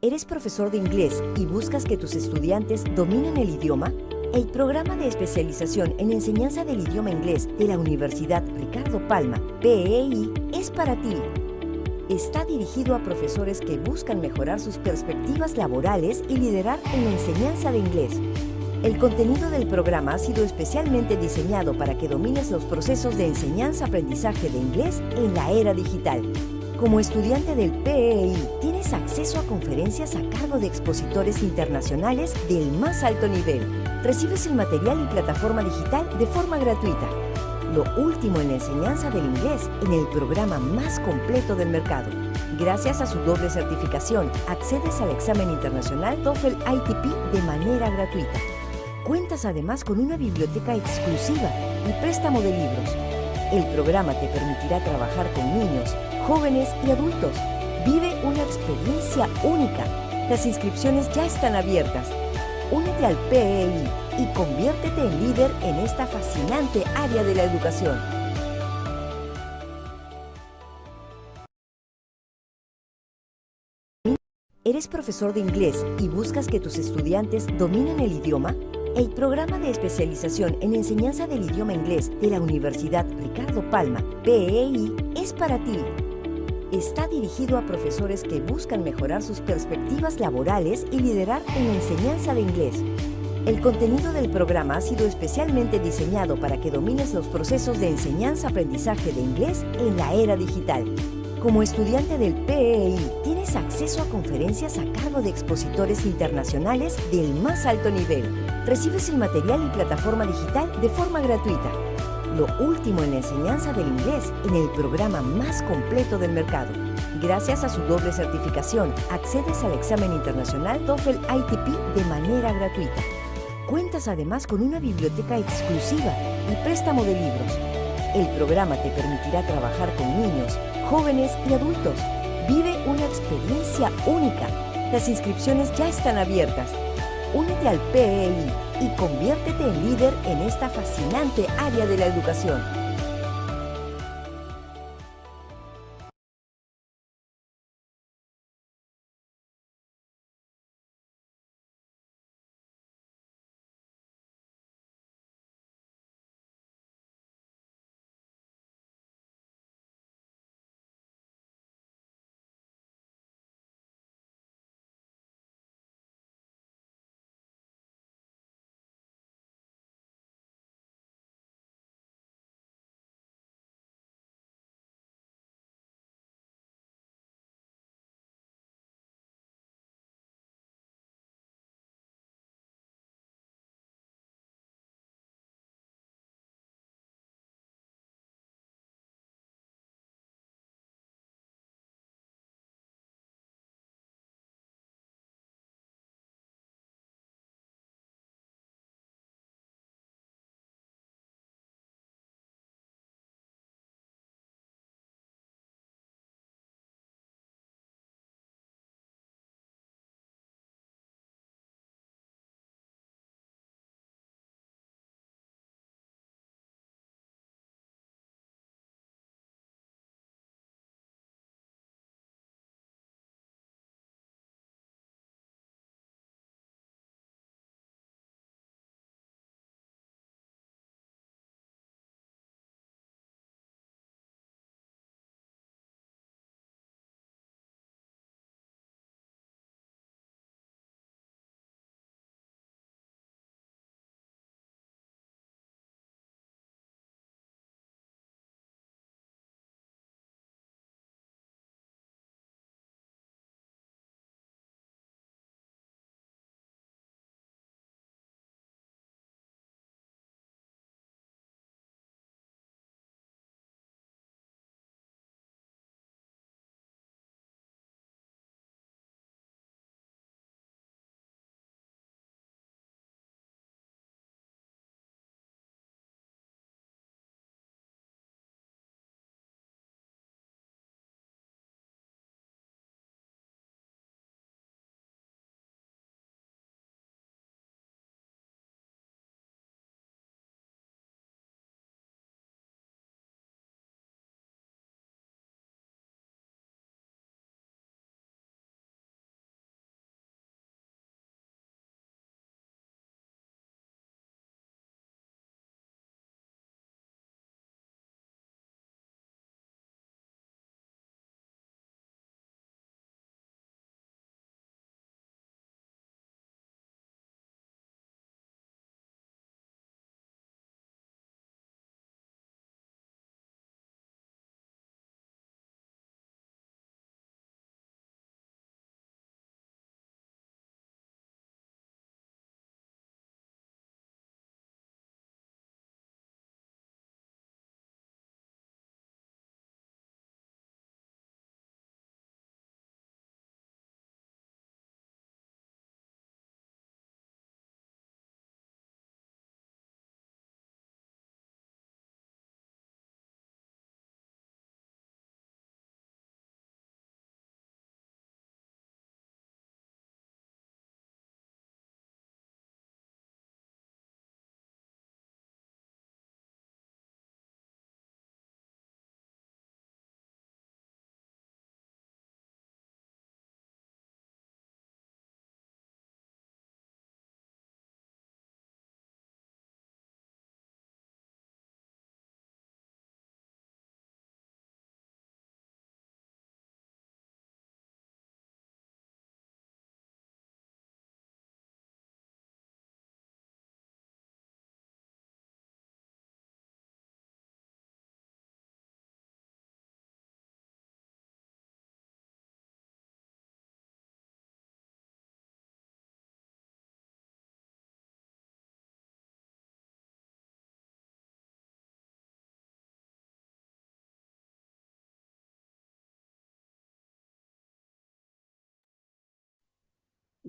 ¿Eres profesor de inglés y buscas que tus estudiantes dominen el idioma? El programa de especialización en enseñanza del idioma inglés de la Universidad Ricardo Palma, PEI, es para ti. Está dirigido a profesores que buscan mejorar sus perspectivas laborales y liderar en la enseñanza de inglés. El contenido del programa ha sido especialmente diseñado para que domines los procesos de enseñanza-aprendizaje de inglés en la era digital. Como estudiante del PEI, tienes acceso a conferencias a cargo de expositores internacionales del más alto nivel. Recibes el material y plataforma digital de forma gratuita. Lo último en la enseñanza del inglés en el programa más completo del mercado. Gracias a su doble certificación, accedes al examen internacional TOEFL ITP de manera gratuita. Cuentas además con una biblioteca exclusiva y préstamo de libros. El programa te permitirá trabajar con niños, jóvenes y adultos. Vive una experiencia única. Las inscripciones ya están abiertas. Únete al PEI y conviértete en líder en esta fascinante área de la educación. ¿Eres profesor de inglés y buscas que tus estudiantes dominen el idioma? El programa de especialización en enseñanza del idioma inglés de la Universidad Ricardo Palma, PEI, es para ti. Está dirigido a profesores que buscan mejorar sus perspectivas laborales y liderar en la enseñanza de inglés. El contenido del programa ha sido especialmente diseñado para que domines los procesos de enseñanza-aprendizaje de inglés en la era digital. Como estudiante del PEI, tienes acceso a conferencias a cargo de expositores internacionales del más alto nivel. Recibes el material y plataforma digital de forma gratuita. Lo último en la enseñanza del inglés en el programa más completo del mercado. Gracias a su doble certificación, accedes al examen internacional TOEFL ITP de manera gratuita. Cuentas además con una biblioteca exclusiva y préstamo de libros. El programa te permitirá trabajar con niños, jóvenes y adultos. Vive una experiencia única. Las inscripciones ya están abiertas. Únete al PEI y conviértete en líder en esta fascinante área de la educación.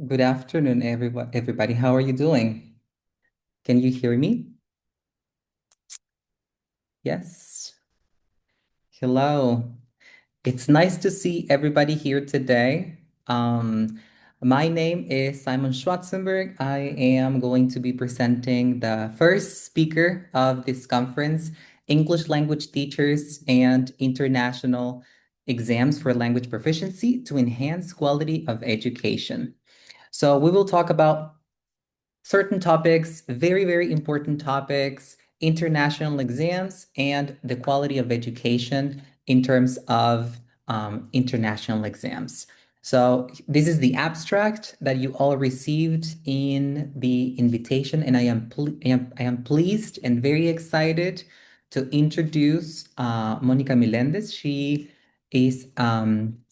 Good afternoon, everybody. How are you doing? Can you hear me? Yes. Hello. It's nice to see everybody here today. My name is Simon Schwarzenberg. I am going to be presenting the first speaker of this conference, English language teachers and international exams for language proficiency to enhance quality of education. So we will talk about certain topics, very, very important topics, international exams, and the quality of education in terms of international exams. So this is the abstract that you all received in the invitation, and I am pleased and very excited to introduce Monica Melendez. She is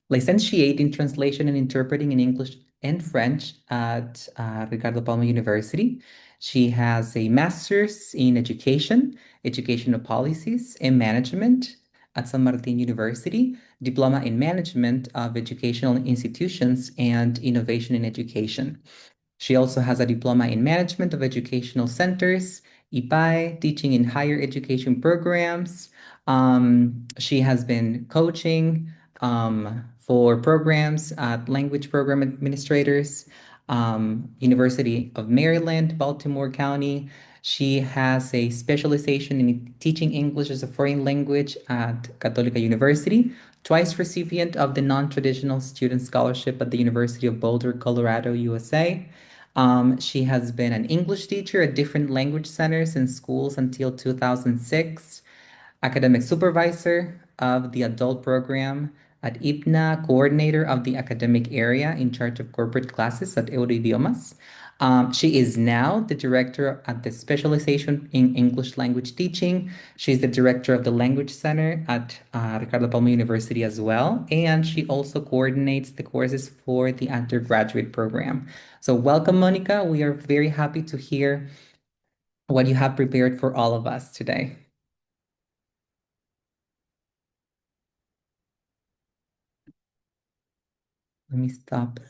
licentiate in translation and interpreting in English and French at Ricardo Palma University. She has a master's in education, educational policies, and management at San Martin University, diploma in management of educational institutions and innovation in education. She also has a diploma in management of educational centers, IPAE, teaching in higher education programs. She has been coaching for programs at language program administrators, University of Maryland, Baltimore County. She has a specialization in teaching English as a foreign language at Católica University, twice recipient of the non-traditional student scholarship at the University of Boulder, Colorado, USA. She has been an English teacher at different language centers and schools until 2006, academic supervisor of the adult program at IPNA, coordinator of the academic area in charge of corporate classes at Euroidiomas. She is now the director at the specialization in English language teaching. She's the director of the language center at Ricardo Palma University as well. And she also coordinates the courses for the undergraduate program. So welcome, Monica. We are very happy to hear what you have prepared for all of us today. Let me stop.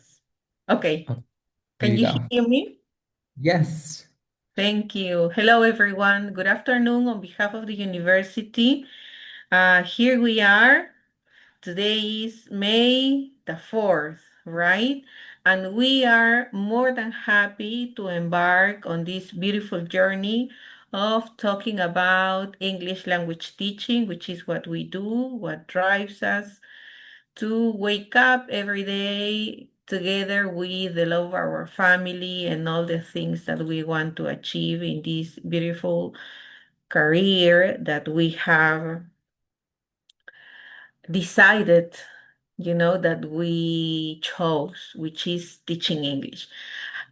Okay, Oh, there can you you go. hear me? Yes. Thank you. Hello, everyone. Good afternoon on behalf of the university. Here we are. Today is May the 4th, right? And we are more than happy to embark on this beautiful journey of talking about English language teaching, which is what we do, what drives us to wake up every day together with the love of our family and all the things that we want to achieve in this beautiful career that we have decided, that we chose, which is teaching English.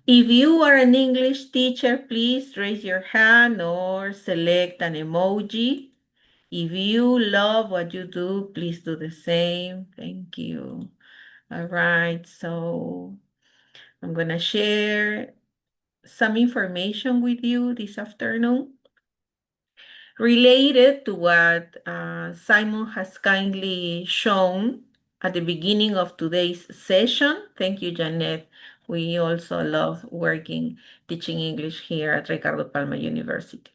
If you are an English teacher, please raise your hand or select an emoji. If you love what you do, please do the same. Thank you. All right, so I'm going to share some information with you this afternoon related to what Simon has kindly shown at the beginning of today's session. Thank you, Janet. We also love working, teaching English here at Ricardo Palma University.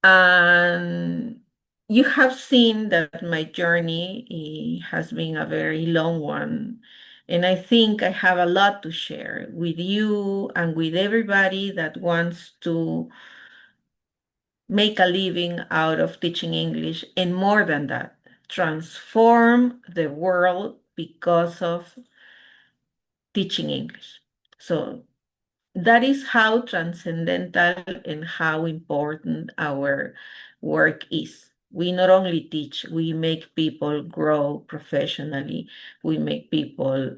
And you have seen that my journey has been a very long one. And I think I have a lot to share with you and with everybody that wants to make a living out of teaching English. And more than that, transform the world because of teaching English. So that is how transcendental and how important our work is. We not only teach, we make people grow professionally, we make people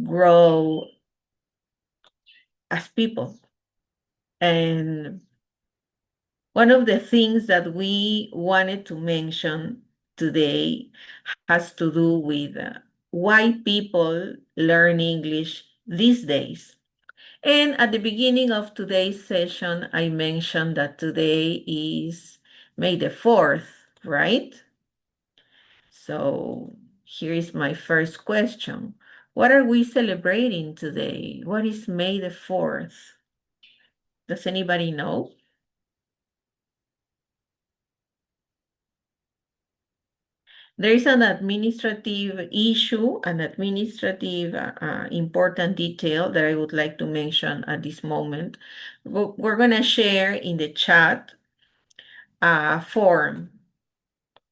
grow as people. And one of the things that we wanted to mention today has to do with why people learn English these days. And at the beginning of today's session, I mentioned that today is May the 4th, right? So here is my first question. What are we celebrating today? What is May the 4th? Does anybody know? There is an administrative issue, an administrative important detail that I would like to mention at this moment. We're going to share in the chat a form,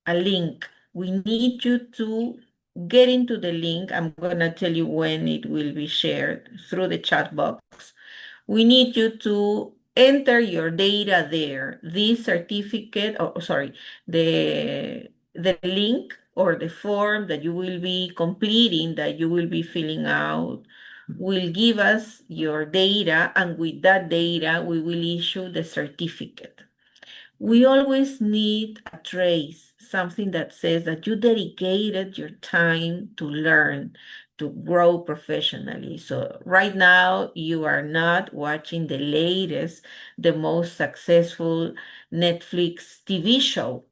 a link. We need you to get into the link. I'm going to tell you when it will be shared through the chat box. We need you to enter your data there. This certificate, the link or the form that you will be completing, that you will be filling out, will give us your data, and with that data, we will issue the certificate. We always need a trace, something that says that you dedicated your time to learn, to grow professionally. So right now, you are not watching the latest, the most successful Netflix TV show.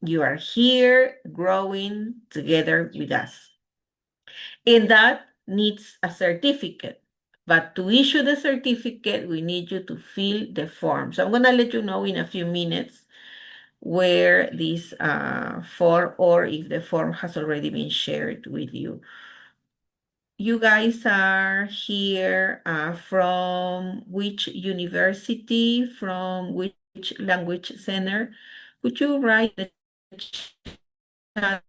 You are here growing together with us. And that needs a certificate. But to issue the certificate, we need you to fill the form. So I'm going to let you know in a few minutes where this form, or if the form has already been shared with you. You guys are here from which university, from which language center? Could you write in the chat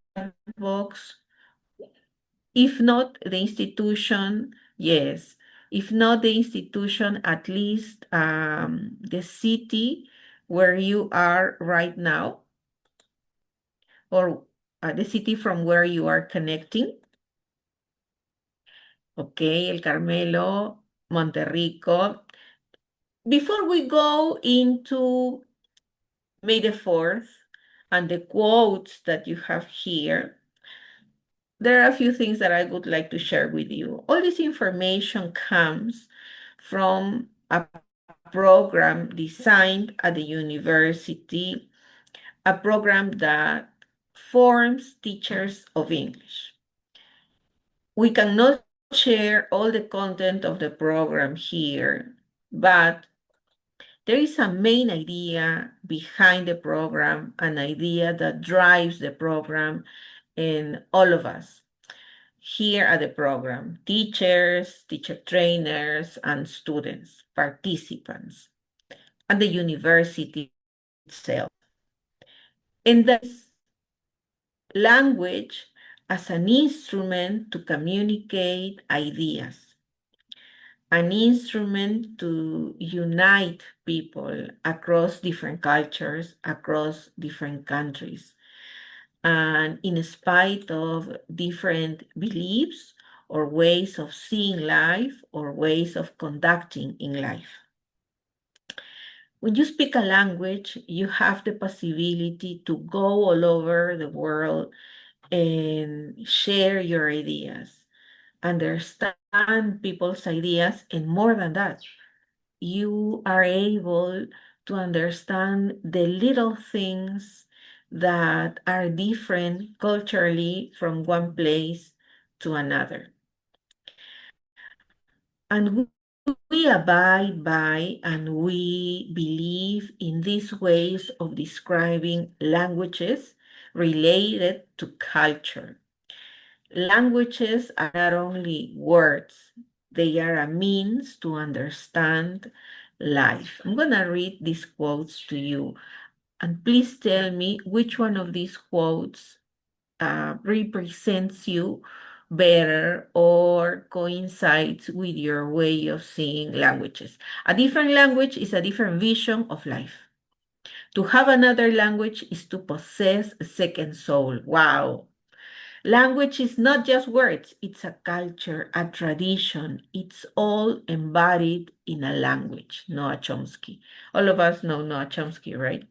box? If not the institution, yes. If not the institution, at least the city where you are right now, or the city from where you are connecting. Okay, El Carmelo, Monterrico. Before we go into May the 4th and the quotes that you have here, there are a few things that I would like to share with you. All this information comes from a program designed at the university, a program that forms teachers of English. We cannot share all the content of the program here, but there is a main idea behind the program, an idea that drives the program, and all of us here at the program, teachers, teacher trainers, and students, participants, and the university itself. And that is language as an instrument to communicate ideas, an instrument to unite people across different cultures, across different countries, and in spite of different beliefs or ways of seeing life or ways of conducting in life. When you speak a language, you have the possibility to go all over the world and share your ideas, understand people's ideas, and more than that, you are able to understand the little things that are different culturally from one place to another. And we abide by and we believe in these ways of describing languages related to culture. Languages are not only words, they are a means to understand life. I'm going to read these quotes to you, and please tell me which one of these quotes represents you better or coincides with your way of seeing languages. A different language is a different vision of life. To have another language is to possess a second soul. Wow. Language is not just words, it's a culture, a tradition. It's all embodied in a language. Noah Chomsky. All of us know Noah Chomsky, right?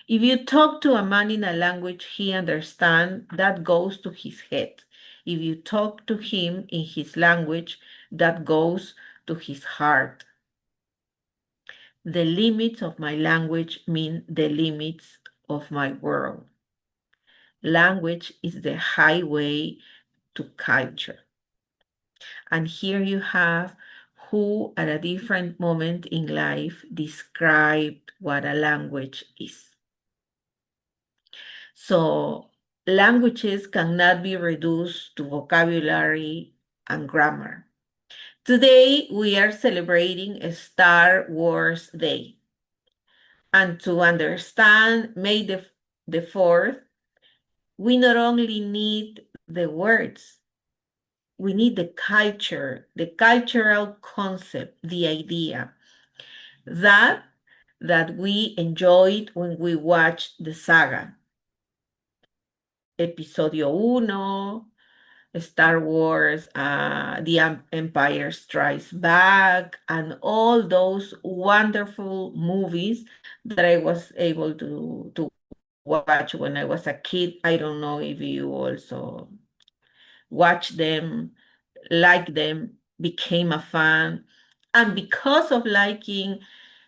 If you talk to a man in a language he understands, that goes to his head. If you talk to him in his language, that goes to his heart. The limits of my language mean the limits of my world. Language is the highway to culture. And here you have who, at a different moment in life, described what a language is. So languages cannot be reduced to vocabulary and grammar. Today, we are celebrating a Star Wars Day. And to understand May the 4th, we not only need the words, we need the culture, the cultural concept, the idea that we enjoyed when we watched the saga. Episodio 1, Star Wars, The Empire Strikes Back, and all those wonderful movies that I was able to watch when I was a kid. I don't know if you also watch them, like them, became a fan. And because of liking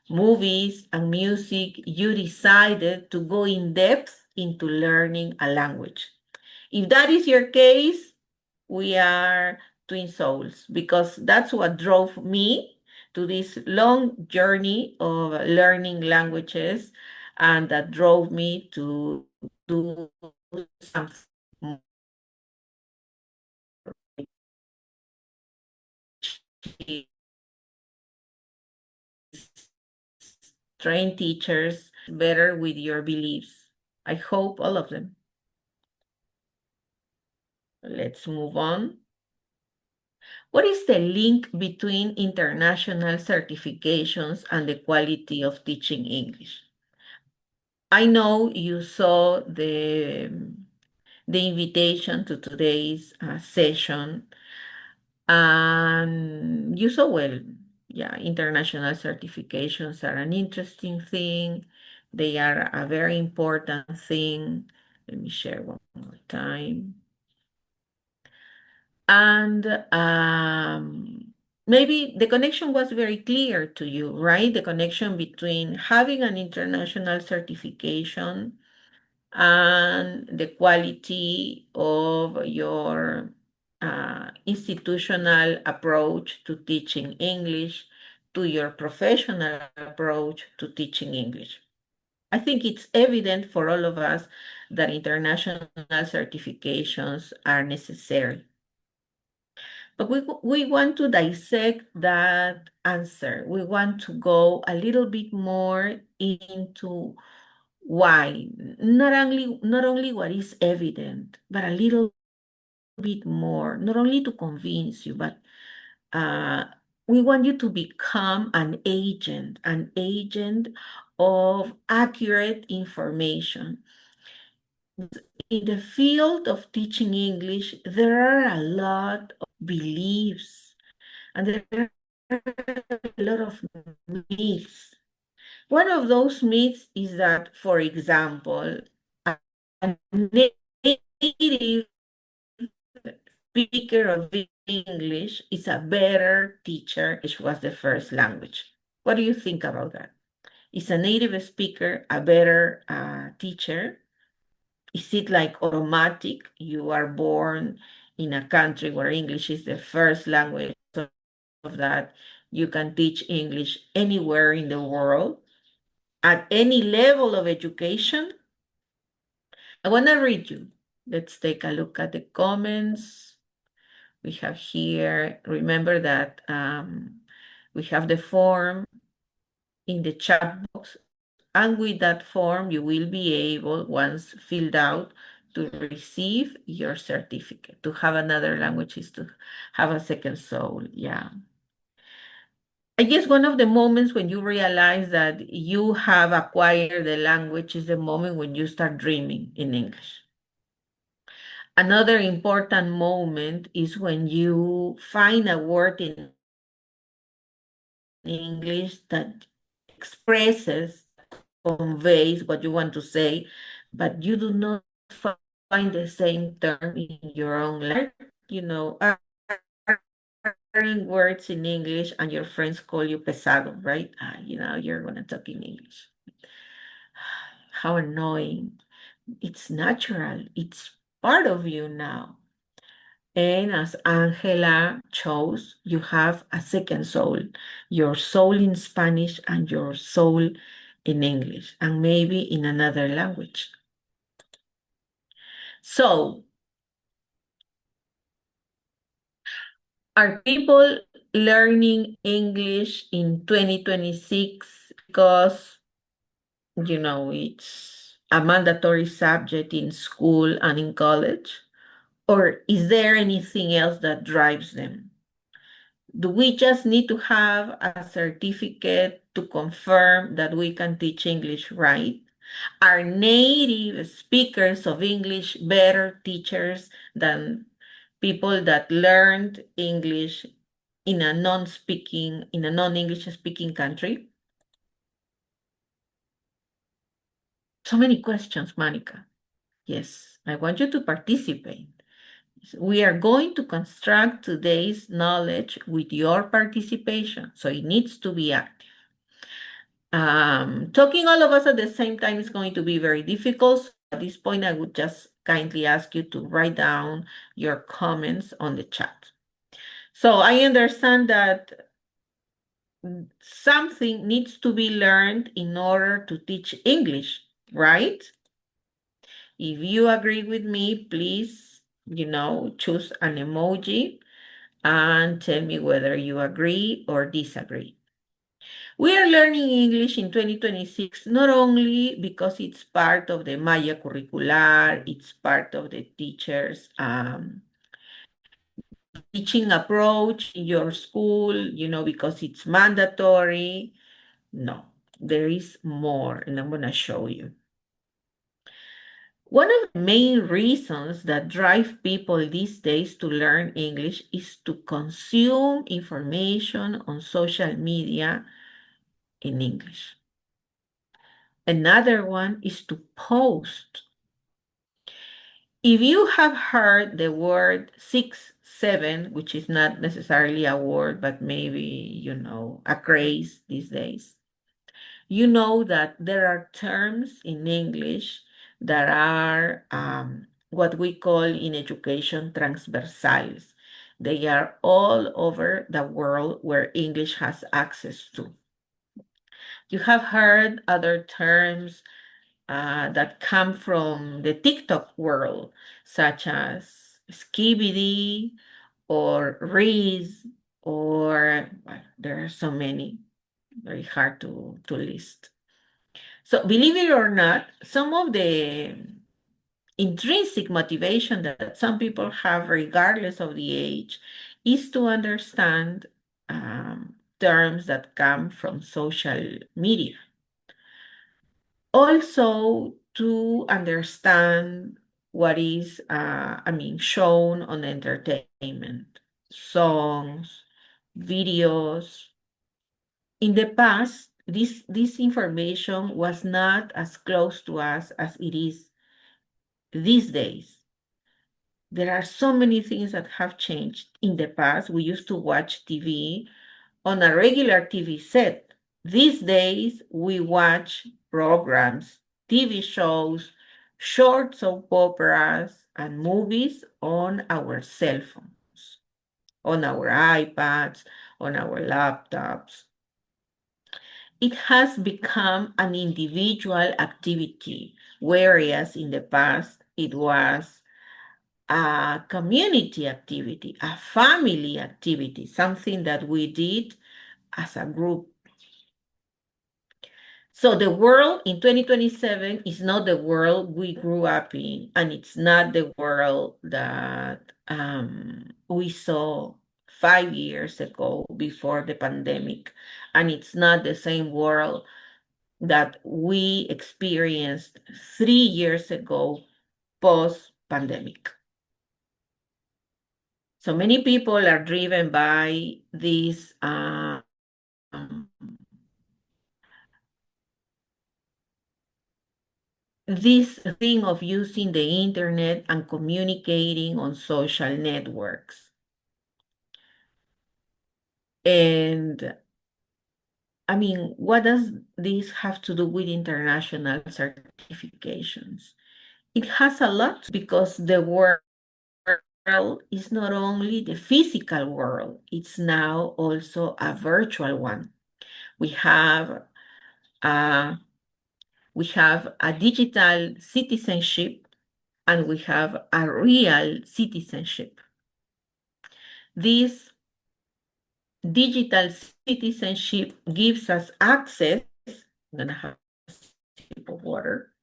movies and music, you decided to go in depth into learning a language. If that is your case, we are twin souls, because that's what drove me to this long journey of learning languages, and that drove me to do something, train teachers better with your beliefs. I hope all of them. Let's move on. What is the link between international certifications and the quality of teaching English? I know you saw the invitation to today's session, and you saw well, yeah, international certifications are an interesting thing. They are a very important thing. Let me share one more time. And maybe the connection was very clear to you, right? The connection between having an international certification and the quality of your institutional approach to teaching English, to your professional approach to teaching English. I think it's evident for all of us that international certifications are necessary. But we want to dissect that answer. We want to go a little bit more into why. Not only what is evident, but a little bit more, not only to convince you, but we want you to become an agent of accurate information. In the field of teaching English, there are a lot of beliefs and there are a lot of myths. One of those myths is that, for example, a native speaker of English is a better teacher, which was the first language. What do you think about that? Is a native speaker a better teacher? Is it like automatic? You are born in a country where English is the first language, so of that you can teach English anywhere in the world at any level of education? I want to read you. Let's take a look at the comments we have here. Remember that we have the form in the chat box, and with that form you will be able, once filled out, to receive your certificate. To have another language is to have a second soul. Yeah. I guess one of the moments when you realize that you have acquired the language is the moment when you start dreaming in English. Another important moment is when you find a word in English that expresses, conveys what you want to say, but you do not find the same term in your own language. You know, uttering words in English and your friends call you pesado, right? You're going to talk in English. How annoying. It's natural. It's part of you now. And as Angela chose, you have a second soul, your soul in Spanish and your soul in English, and maybe in another language. So, are people learning English in 2026 because, it's a mandatory subject in school and in college? Or is there anything else that drives them? Do we just need to have a certificate to confirm that we can teach English right? Are native speakers of English better teachers than people that learned English in a non-English speaking country? So many questions, Monica. Yes, I want you to participate. We are going to construct today's knowledge with your participation, so it needs to be active. Talking all of us at the same time is going to be very difficult. So at this point, I would just kindly ask you to write down your comments on the chat. So I understand that something needs to be learned in order to teach English, right? If you agree with me, please, choose an emoji and tell me whether you agree or disagree. We are learning English in 2026 not only because it's part of the Maya curricular, it's part of the teacher's teaching approach in your school, because it's mandatory. No, there is more, and I'm going to show you. One of the main reasons that drive people these days to learn English is to consume information on social media in English. Another one is to post. If you have heard the word 6-7, which is not necessarily a word, but maybe, a craze these days, you know that there are terms in English that are what we call in education transversales. They are all over the world where English has access to. You have heard other terms that come from the TikTok world, such as skibidi or Reese, or well, there are so many, very hard to list. So believe it or not, some of the intrinsic motivation that some people have, regardless of the age, is to understand terms that come from social media. Also, to understand what is, shown on entertainment, songs, videos. In the past, this information was not as close to us as it is these days. There are so many things that have changed. In the past, we used to watch TV on a regular TV set. These days, we watch programs, TV shows, short soap operas, and movies on our cell phones, on our iPads, on our laptops. It has become an individual activity, whereas in the past it was a community activity, a family activity, something that we did as a group. So the world in 2027 is not the world we grew up in, and it's not the world that we saw 5 years ago before the pandemic, and it's not the same world that we experienced 3 years ago post-pandemic. So many people are driven by this this thing of using the internet and communicating on social networks. And what does this have to do with international certifications? It has a lot, because the world world is not only the physical world, it's now also a virtual one. We have a digital citizenship and we have a real citizenship. This digital citizenship gives us access. I'm going to have a sip of water.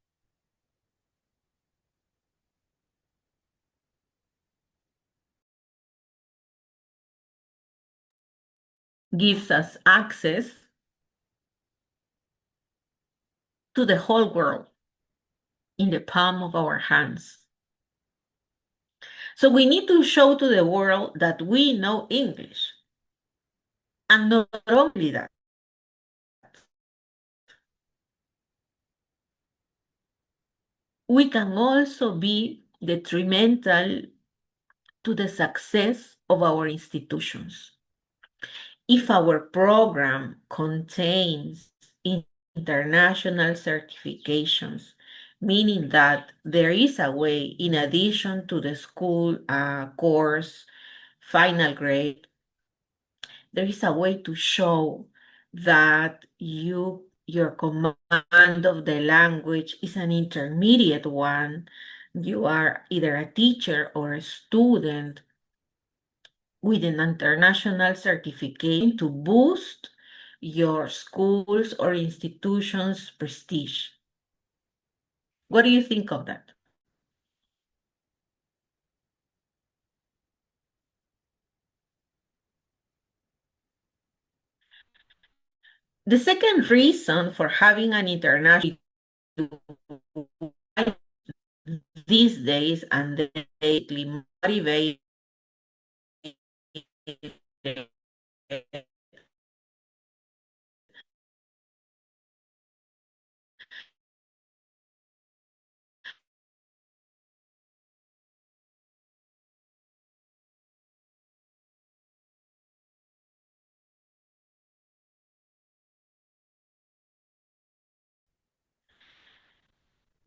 Gives us access to the whole world in the palm of our hands. So we need to show to the world that we know English. And not only that, we can also be detrimental to the success of our institutions. If our program contains international certifications, meaning that there is a way, in addition to the school course, final grade, there is a way to show that your command of the language is an intermediate one. You are either a teacher or a student with an international certification to boost your school's or institution's prestige. What do you think of that? The second reason for having an international these days and they motivate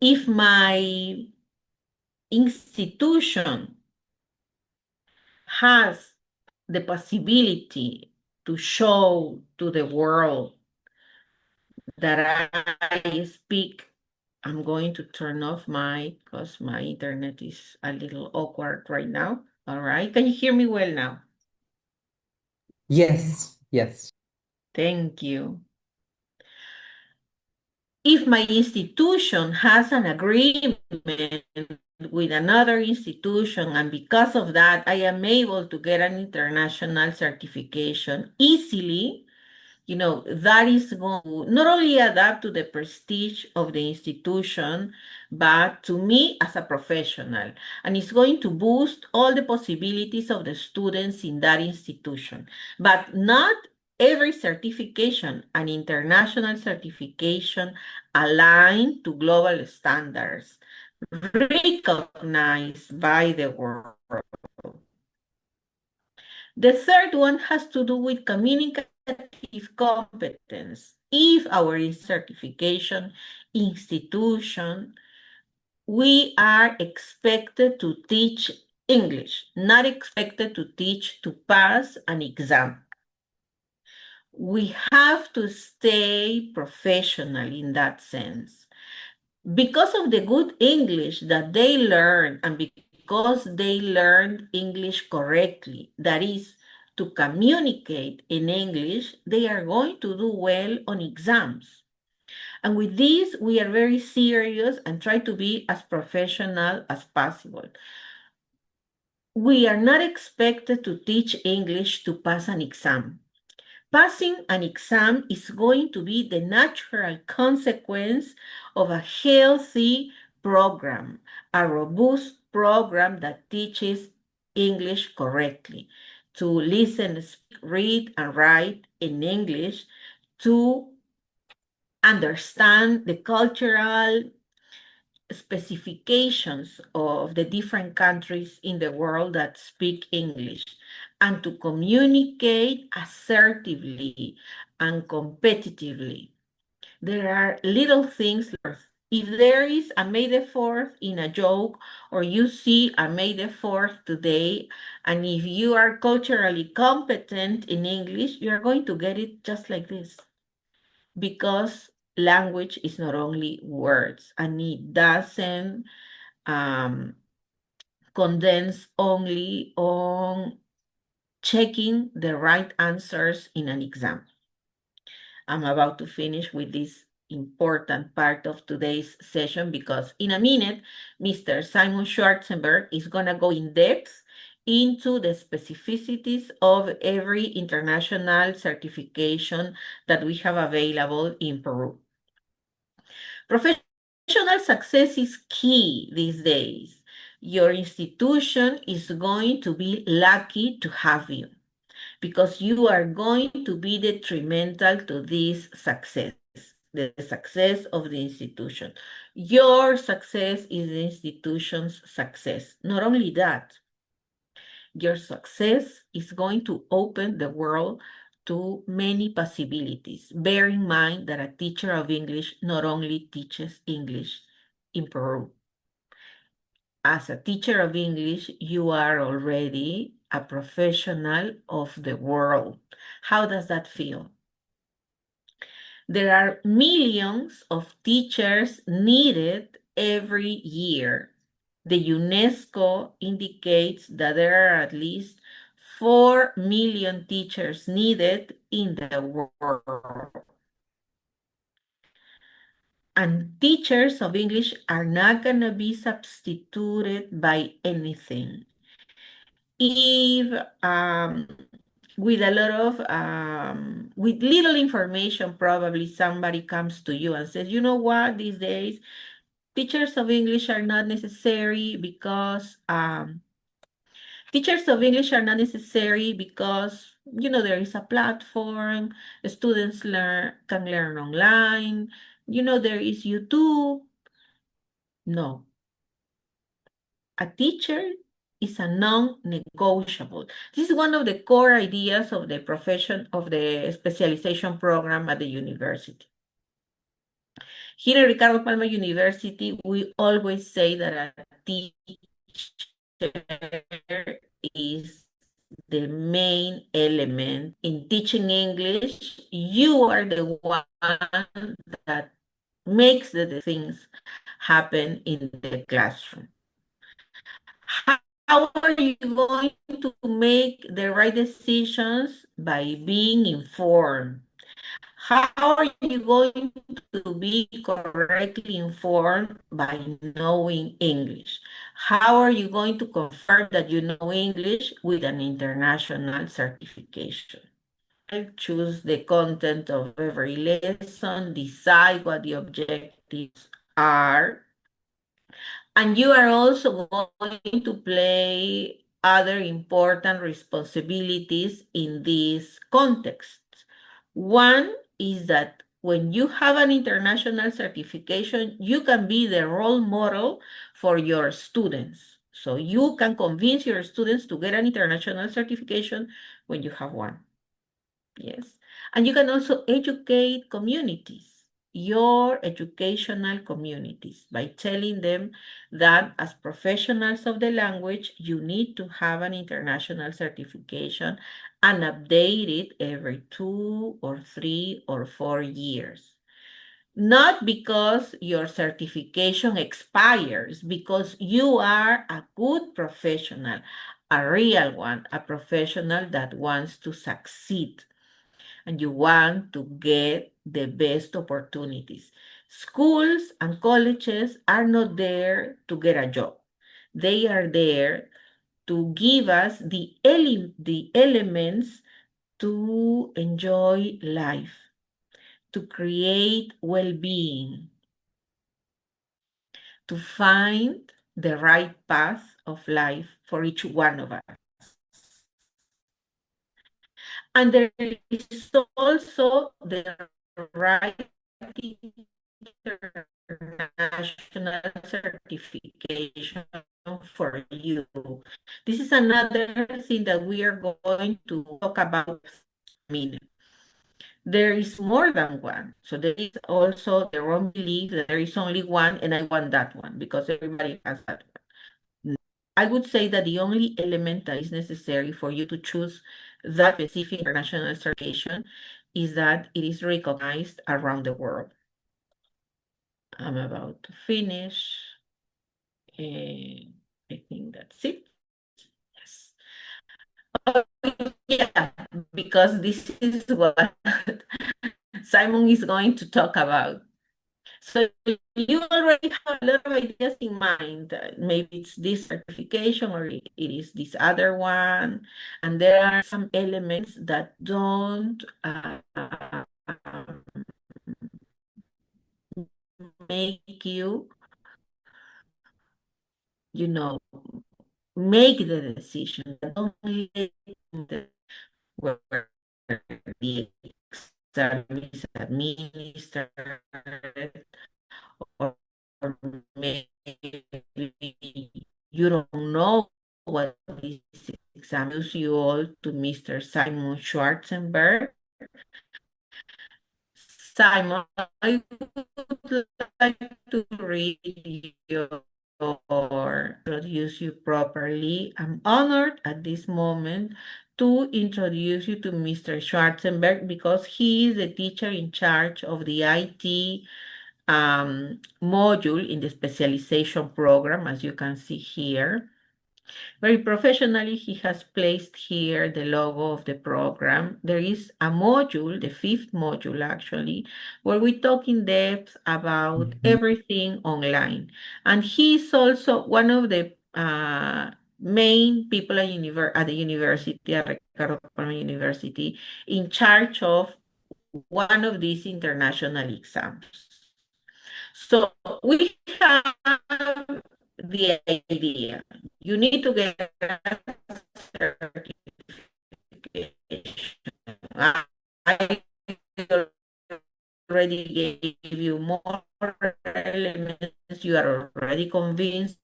if my institution has the possibility to show to the world that I speak, I'm going to turn off because my internet is a little awkward right now. All right. Can you hear me well now? Yes, yes. Thank you. If my institution has an agreement with another institution, and because of that, I am able to get an international certification easily, that is going to not only adapt to the prestige of the institution, but to me as a professional. And it's going to boost all the possibilities of the students in that institution. But not every certification, an international certification aligned to global standards, recognized by the world. The third one has to do with communicative competence. If our certification institution, we are expected to teach English, not expected to teach to pass an exam. We have to stay professional in that sense. Because of the good English that they learn and because they learned English correctly, that is, to communicate in English, they are going to do well on exams. And with this, we are very serious and try to be as professional as possible. We are not expected to teach English to pass an exam. Passing an exam is going to be the natural consequence of a healthy program, a robust program that teaches English correctly, to listen, speak, read, and write in English, to understand the cultural specifications of the different countries in the world that speak English, and to communicate assertively and competitively. There are little things. If there is a May the 4th in a joke, or you see a May the 4th today, and if you are culturally competent in English, you're going to get it just like this. Because language is not only words, and it doesn't condense only on checking the right answers in an exam. I'm about to finish with this important part of today's session because in a minute, Mr. Simon Schwarzenberg is going to go in depth into the specificities of every international certification that we have available in Peru. Professional success is key these days. Your institution is going to be lucky to have you, because you are going to be detrimental to this success, the success of the institution. Your success is the institution's success. Not only that, your success is going to open the world to many possibilities. Bear in mind that a teacher of English not only teaches English in Peru. As a teacher of English, you are already a professional of the world. How does that feel? There are millions of teachers needed every year. The UNESCO indicates that there are at least 4 million teachers needed in the world. And teachers of English are not going to be substituted by anything. If with a lot of with little information, probably somebody comes to you and says, you know what, these days teachers of English are not necessary because there is a platform, students can learn online, there is YouTube. No, a teacher is a non-negotiable. This is one of the core ideas of the profession of the specialization program at the university. Here at Ricardo Palma University, we always say that a teacher is the main element in teaching English. You are the one that makes the things happen in the classroom. How are you going to make the right decisions? By being informed. How are you going to be correctly informed? By knowing English. How are you going to confirm that you know English? With an international certification. Choose the content of every lesson, decide what the objectives are, and you are also going to play other important responsibilities in this context. One is that when you have an international certification, you can be the role model for your students. So you can convince your students to get an international certification when you have one. Yes. And you can also educate communities, your educational communities, by telling them that as professionals of the language, you need to have an international certification and update it every 2 or 3 or 4 years. Not because your certification expires, because you are a good professional, a real one, a professional that wants to succeed, and you want to get the best opportunities. Schools and colleges are not there to get a job. They are there to give us the elements to enjoy life, to create well-being, to find the right path of life for each one of us. And there is also the right international certification for you. This is another thing that we are going to talk about in a minute. There is more than one. So there is also the wrong belief that there is only one and I want that one because everybody has that one. I would say that the only element that is necessary for you to choose that specific international certification is that it is recognized around the world. I'm about to finish. And I think that's it. Yes. Oh, yeah, because this is what Simon is going to talk about. So you already have a lot of ideas in mind. Maybe it's this certification or it is this other one. And there are some elements that don't make you, you know, make the decision. Don't let the where the exam is administered, or maybe you don't know what this exam is. You all to Mr. Simon Schwarzenberg. Simon, I would like to read your or introduce you properly. I'm honored at this moment to introduce you to Mr. Schwarzenberg because he is the teacher in charge of the IT module in the specialization program, as you can see here. Very professionally, he has placed here the logo of the program. There is a module, the fifth module actually, where we talk in depth about everything online. And he's also one of the main people at the university, at Ricardo Palma University, in charge of one of these international exams. So we have the idea. You need to get a certification. I already gave you more elements. You are already convinced.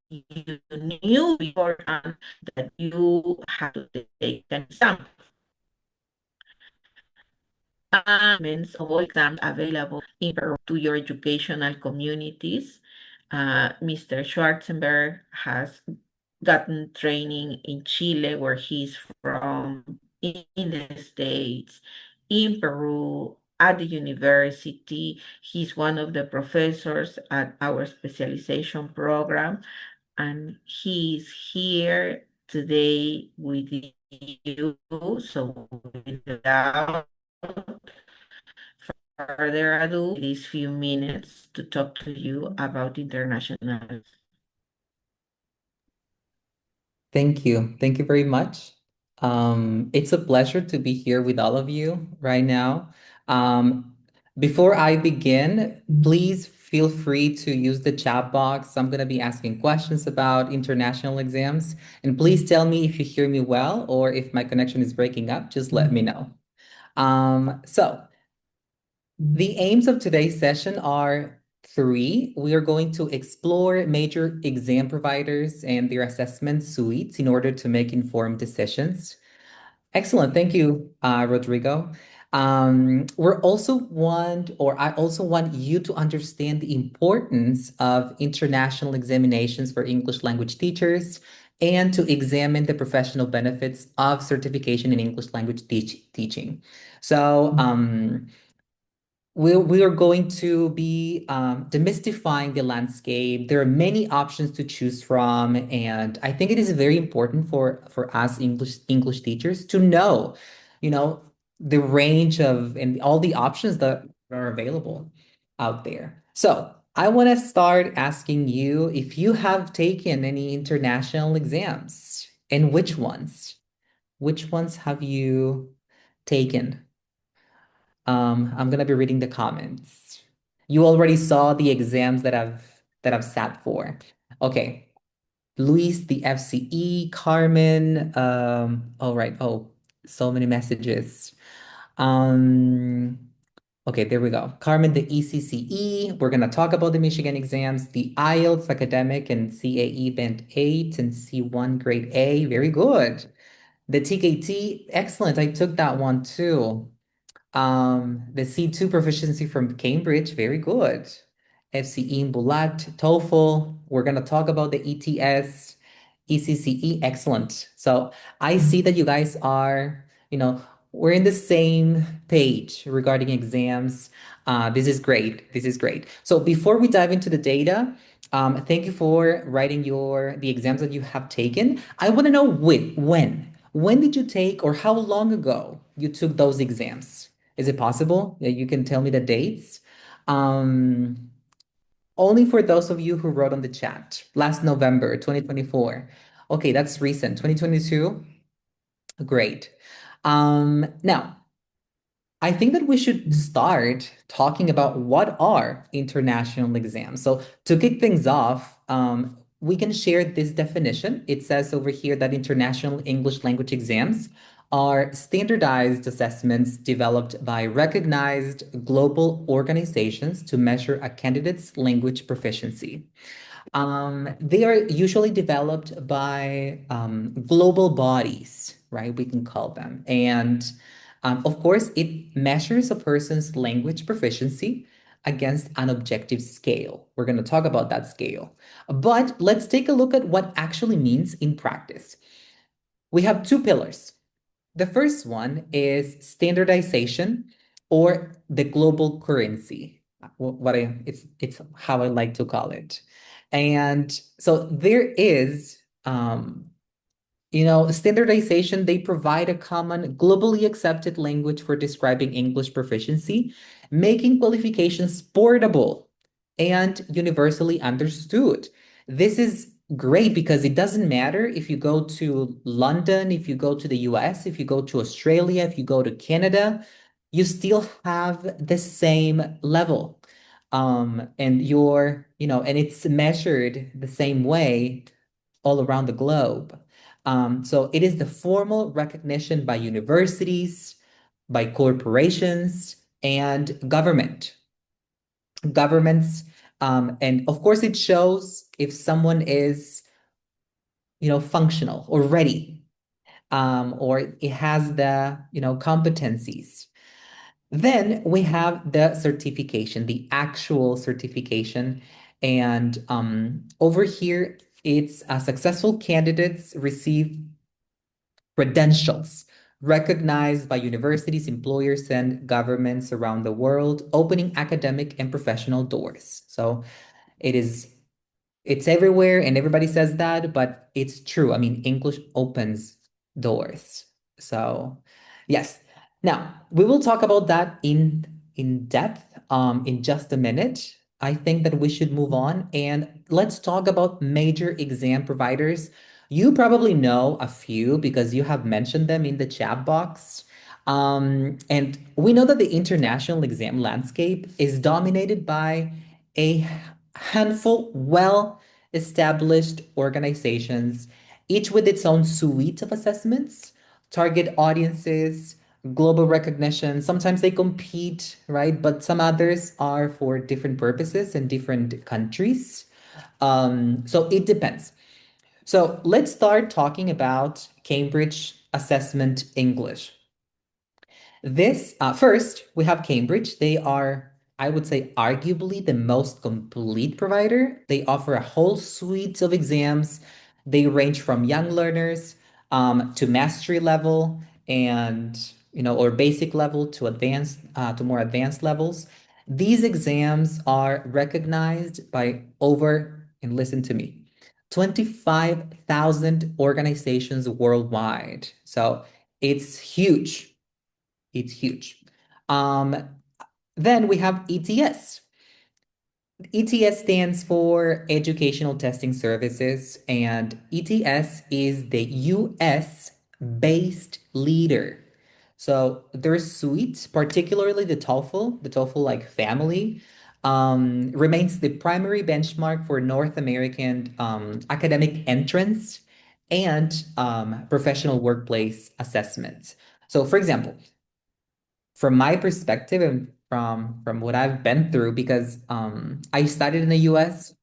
You knew beforehand that you have to take an exam. Of all exams available in Peru to your educational communities. Mr. Schwarzenberg has gotten training in Chile, where he's from, in the States, in Peru, at the university. He's one of the professors at our specialization program, and he's here today with you. So without further ado, these few minutes to talk to you about international. Thank you. Thank you very much. It's a pleasure to be here with all of you right now. Before I begin, please feel free to use the chat box. I'm going to be asking questions about international exams. And please tell me if you hear me well or if my connection is breaking up, just let me know. So the aims of today's session are three. We are going to explore major exam providers and their assessment suites in order to make informed decisions. Excellent. Thank you, Rodrigo. I also want you to understand the importance of international examinations for English language teachers and to examine the professional benefits of certification in English language teaching. So, we are going to be demystifying the landscape. There are many options to choose from, and I think it is very important for us English teachers to know, you know, the range of and all the options that are available out there. So I want to start asking you if you have taken any international exams and which ones? Which ones have you taken? I'm gonna be reading the comments. You already saw the exams that I've sat for. Okay. Luis, the FCE, Carmen, all right. Oh, so many messages. Um, okay, there we go. Carmen, the ECCE. We're gonna talk about the Michigan exams, the IELTS academic and CAE Band 8 and C1 grade A. Very good. The TKT, excellent. I took that one too. The C2 proficiency from Cambridge, very good. FCE in Bulat, TOEFL. We're going to talk about the ETS, ECCE, excellent. So I see that you guys are, we're in the same page regarding exams. This is great. This is great. So before we dive into the data, thank you for writing the exams that you have taken. I want to know when. When did you take or how long ago you took those exams? Is it possible that you can tell me the dates? Um, Only for those of you who wrote on the chat. Last November, 2024. Okay, that's recent. 2022. Great. Now, I think that we should start talking about what are international exams. So to kick things off, we can share this definition. It says over here that international English language exams are standardized assessments developed by recognized global organizations to measure a candidate's language proficiency. They are usually developed by global bodies, right? We can call them. And of course, it measures a person's language proficiency against an objective scale. We're going to talk about that scale. But let's take a look at what actually means in practice. We have two pillars. The first one is standardization or the global currency. It's how I like to call it. And so there is standardization, they provide a common, globally accepted language for describing English proficiency, making qualifications portable and universally understood. This is great because it doesn't matter if you go to London, if you go to the US, if you go to Australia, if you go to Canada, you still have the same level. And it's measured the same way all around the globe. So it is the formal recognition by universities, by corporations, and governments. And of course, it shows if someone is, functional or ready, or it has the, competencies. Then we have the certification, the actual certification. And over here, it's successful candidates receive credentials recognized by universities, employers, and governments around the world, opening academic and professional doors. So it's everywhere and everybody says that, but it's true. I mean, English opens doors. So yes. Now we will talk about that in depth in just a minute. I think that we should move on and let's talk about major exam providers. You probably know a few because you have mentioned them in the chat box. And we know that the international exam landscape is dominated by a handful well-established organizations, each with its own suite of assessments, target audiences, global recognition. Sometimes they compete, right? But some others are for different purposes in different countries. So it depends. So let's start talking about Cambridge Assessment English. This first, we have Cambridge. They are, I would say, arguably the most complete provider. They offer a whole suite of exams. They range from young learners to mastery level and or basic level to advanced to more advanced levels. These exams are recognized by over, and listen to me, 25,000 organizations worldwide. So it's huge. It's huge. Um, then we have ETS. ETS stands for Educational Testing Services, and ETS is the US based leader. So their suite, particularly the TOEFL like family, remains the primary benchmark for North American academic entrance and professional workplace assessments. So, for example, from my perspective and from what I've been through, because I studied in the US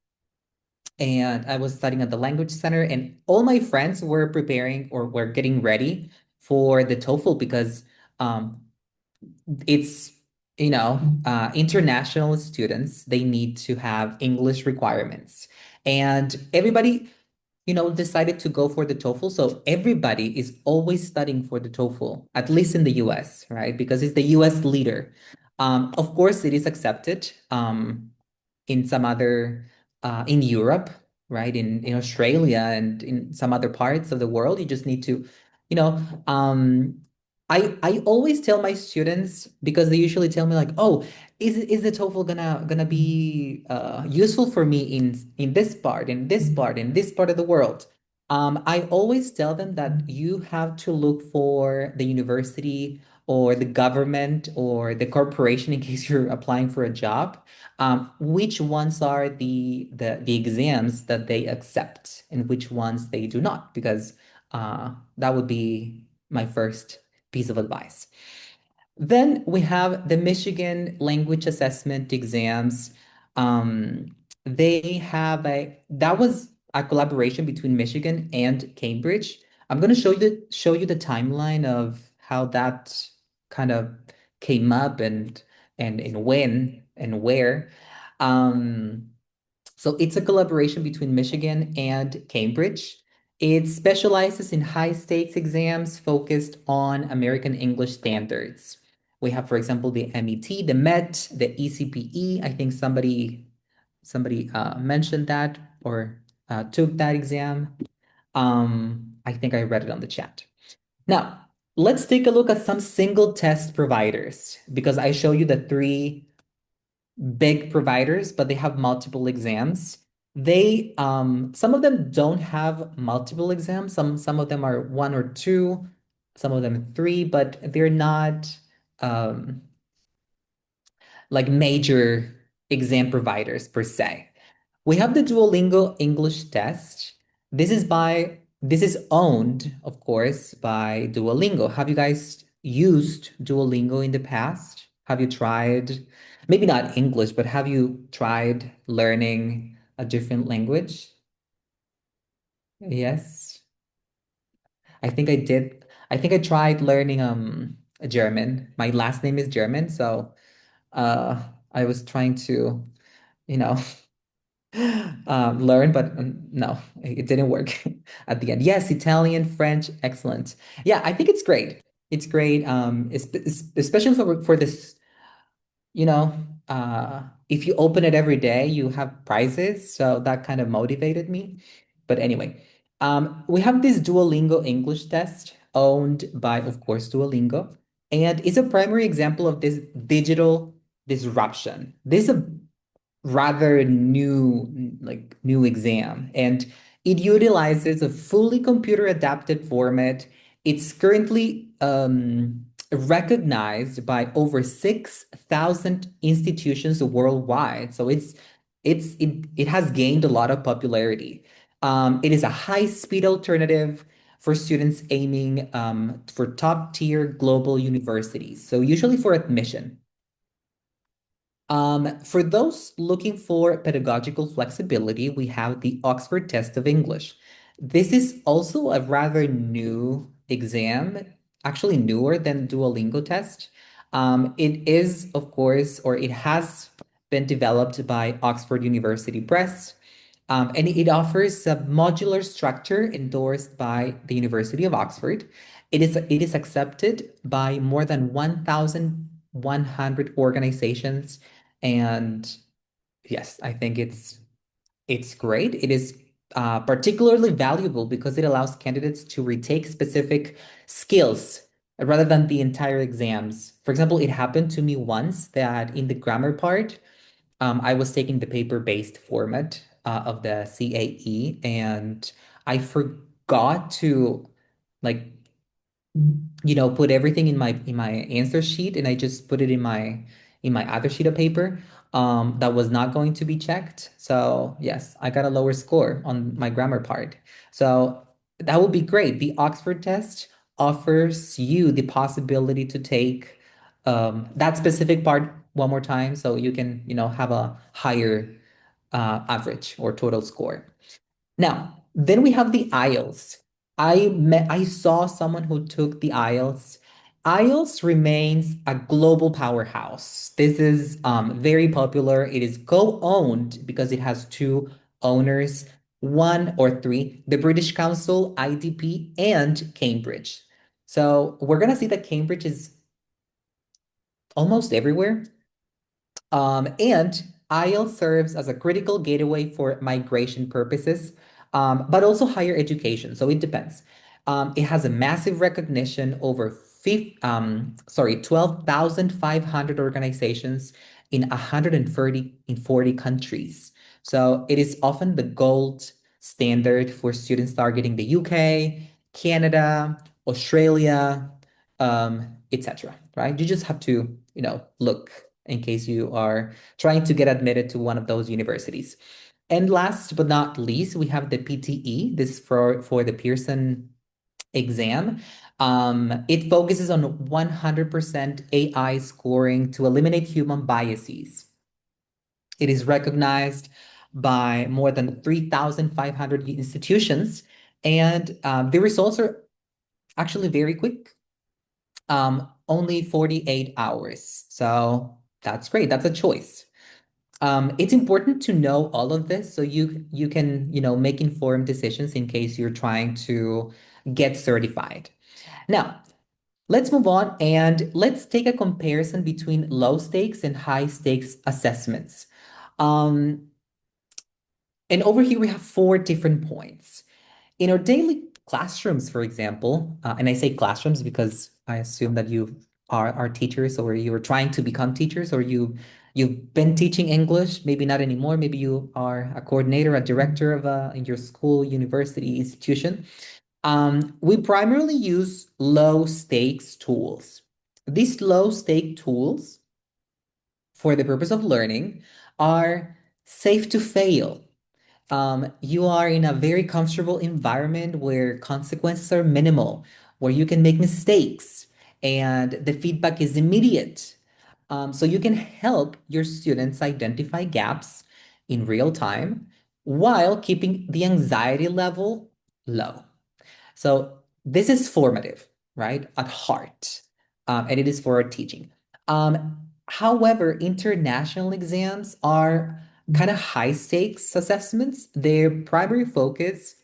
and I was studying at the language center, and all my friends were preparing or were getting ready for the TOEFL because um, it's, international students, they need to have English requirements. And everybody, decided to go for the TOEFL. So everybody is always studying for the TOEFL, at least in the US, right? Because it's the US leader. Of course, it is accepted in some other, in Europe, right? In Australia and in some other parts of the world. You just need to, you know, um, I always tell my students, because they usually tell me like, oh, is the TOEFL gonna be useful for me in this part, in this part, in this part of the world? I always tell them that you have to look for the university or the government or the corporation in case you're applying for a job, which ones are the exams that they accept and which ones they do not, because that would be my first piece of advice. Then we have the Michigan language assessment exams. Um, they have that was a collaboration between Michigan and Cambridge. I'm going to show you the timeline of how that kind of came up and when and where. Um, so it's a collaboration between Michigan and Cambridge. It specializes in high stakes exams focused on American English standards. We have, for example, the MET, the MET, the ECPE. I think somebody mentioned that or took that exam. I think I read it on the chat. Now, let's take a look at some single test providers, because I show you the three big providers, but they have multiple exams. They some of them don't have multiple exams. Some of them are one or two, some of them three, but they're not um like major exam providers per se. We have the Duolingo English test. This is owned, of course, by Duolingo. Have you guys used Duolingo in the past? Have you tried, maybe not English, but have you tried learning a different language? Yes. I think I did. I think I tried learning German. My last name is German, so uh I was trying to, you know, learn, but no, it didn't work at the end. Yes, Italian, French, excellent. Yeah, I think it's great. It's great, especially for this, you know, if you open it every day, you have prizes, so that kind of motivated me. But anyway, we have this Duolingo English test owned by, of course, Duolingo, and it's a primary example of this digital disruption. This is a rather new exam, and it utilizes a fully computer adapted format. It's currently recognized by over 6,000 institutions worldwide, so it has gained a lot of popularity. It is a high-speed alternative for students aiming for top-tier global universities, so usually for admission. For those looking for pedagogical flexibility, we have the Oxford Test of English. This is also a rather new exam, actually newer than Duolingo test. It is, of course, or it has been developed by Oxford University Press, and it offers a modular structure endorsed by the University of Oxford. It is accepted by more than 1,100 organizations, and yes, I think it's great. It is particularly valuable because it allows candidates to retake specific skills rather than the entire exams. For example, it happened to me once that in the grammar part, I was taking the paper-based format of the CAE, and I forgot to like put everything in my answer sheet, and I just put it in my other sheet of paper that was not going to be checked. So yes, I got a lower score on my grammar part. So that would be great. The Oxford test offers you the possibility to take that specific part one more time, so you can have a higher average or total score. Now, then we have the IELTS. I saw someone who took the IELTS, IELTS remains a global powerhouse. This is very popular. It is co-owned because it has two owners, one or three, the British Council, IDP, and Cambridge. So we're gonna see that Cambridge is almost everywhere. And IELTS serves as a critical gateway for migration purposes, but also higher education. So it depends. It has a massive recognition over 12,500 organizations in 140 countries. So it is often the gold standard for students targeting the UK, Canada, Australia, etc. Right? You just have to, look in case you are trying to get admitted to one of those universities. And last but not least, we have the PTE, this for the Pearson exam. It focuses on 100% AI scoring to eliminate human biases. It is recognized by more than 3,500 institutions, and the results are actually very quick. Only 48 hours. So that's great. That's a choice. It's important to know all of this so you can, make informed decisions in case you're trying to get certified. Now, let's move on and let's take a comparison between low stakes and high stakes assessments. Um, and over here we have 4 different points. In our daily classrooms, for example, and I say classrooms because I assume that you are teachers or you're trying to become teachers or you've been teaching English, maybe not anymore, maybe you are a coordinator, a director of in your school, university, institution. We primarily use low stakes tools. These low stake tools, for the purpose of learning, are safe to fail. You are in a very comfortable environment where consequences are minimal, where you can make mistakes, and the feedback is immediate. So you can help your students identify gaps in real time while keeping the anxiety level low. So this is formative, right, at heart, and it is for our teaching. However, international exams are kind of high stakes assessments. Their primary focus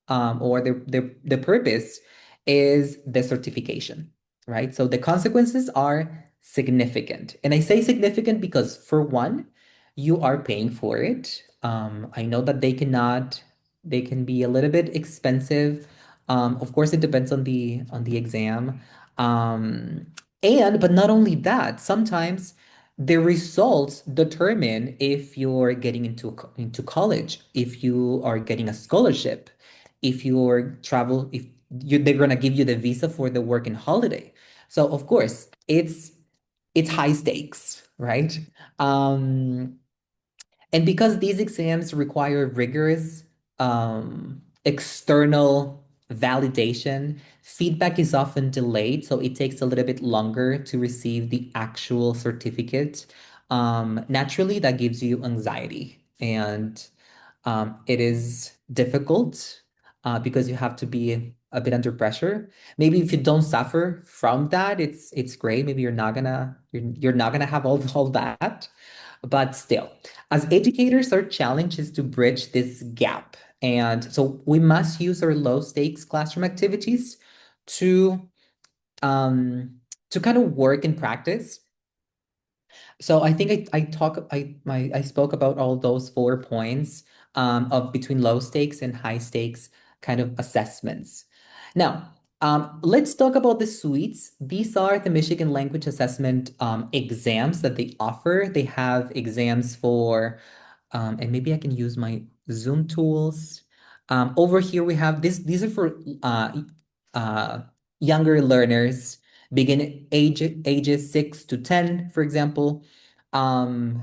or the purpose is the certification, right? So the consequences are significant. And I say significant because, for one, you are paying for it. I know that they can be a little bit expensive. Of course, it depends on the exam. Um, but not only that, sometimes the results determine if you're getting into college, if you are getting a scholarship, if you're travel, if they're gonna give you the visa for the work and holiday. So of course, it's high stakes, right? Um, and because these exams require rigorous external validation, feedback is often delayed, so it takes a little bit longer to receive the actual certificate. Naturally, that gives you anxiety, and it is difficult because you have to be a bit under pressure. Maybe if you don't suffer from that, it's great. Maybe you're not gonna have all that. But still, as educators, our challenge is to bridge this gap. And so we must use our low stakes classroom activities to um, to kind of work in practice. So I think I spoke about all those 4 points of between low stakes and high stakes kind of assessments. Now, let's talk about the suites. These are the Michigan Language Assessment exams that they offer. They have exams for, and maybe I can use my Zoom tools. Over here we have this. These are for uh, younger learners, ages 6 to 10, for example. Um,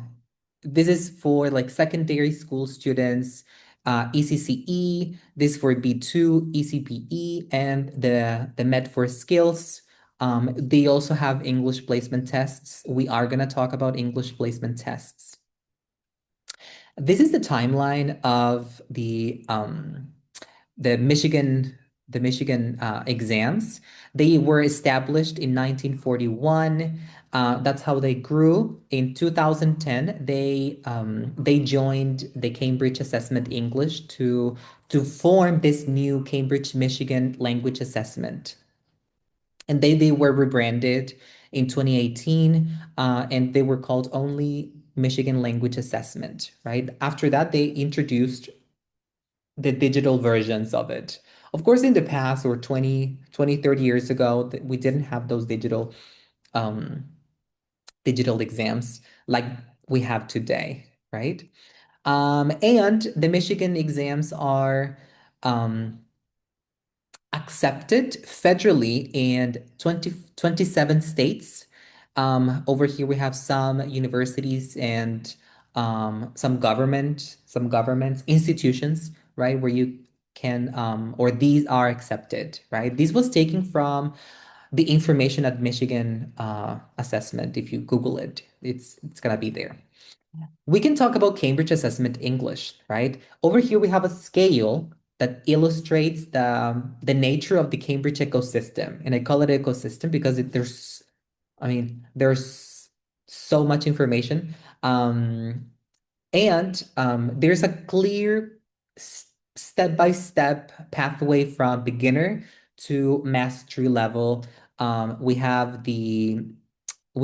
this is for like secondary school students, ECCE, this for B2, ECPE, and the Med for Skills. They also have English placement tests. We are going to talk about English placement tests. This is the timeline of the Michigan exams. They were established in 1941. That's how they grew. In 2010, they joined the Cambridge Assessment English to form this new Cambridge, Michigan language assessment. And they were rebranded in 2018, and they were called only Michigan Language Assessment, right? After that, they introduced the digital versions of it. Of course, in the past, or 30 years ago, we didn't have those um, digital exams like we have today, right? And the Michigan exams are accepted federally in 27 states. Over here, we have some universities and some government institutions, right, where you can, or these are accepted, right? This was taken from the information at Michigan assessment. If you Google it, it's gonna be there. We can talk about Cambridge Assessment English, right? Over here, we have a scale that illustrates the nature of the Cambridge ecosystem. And I call it ecosystem because there's so much information. And there's a clear step-by-step pathway from beginner to mastery level. We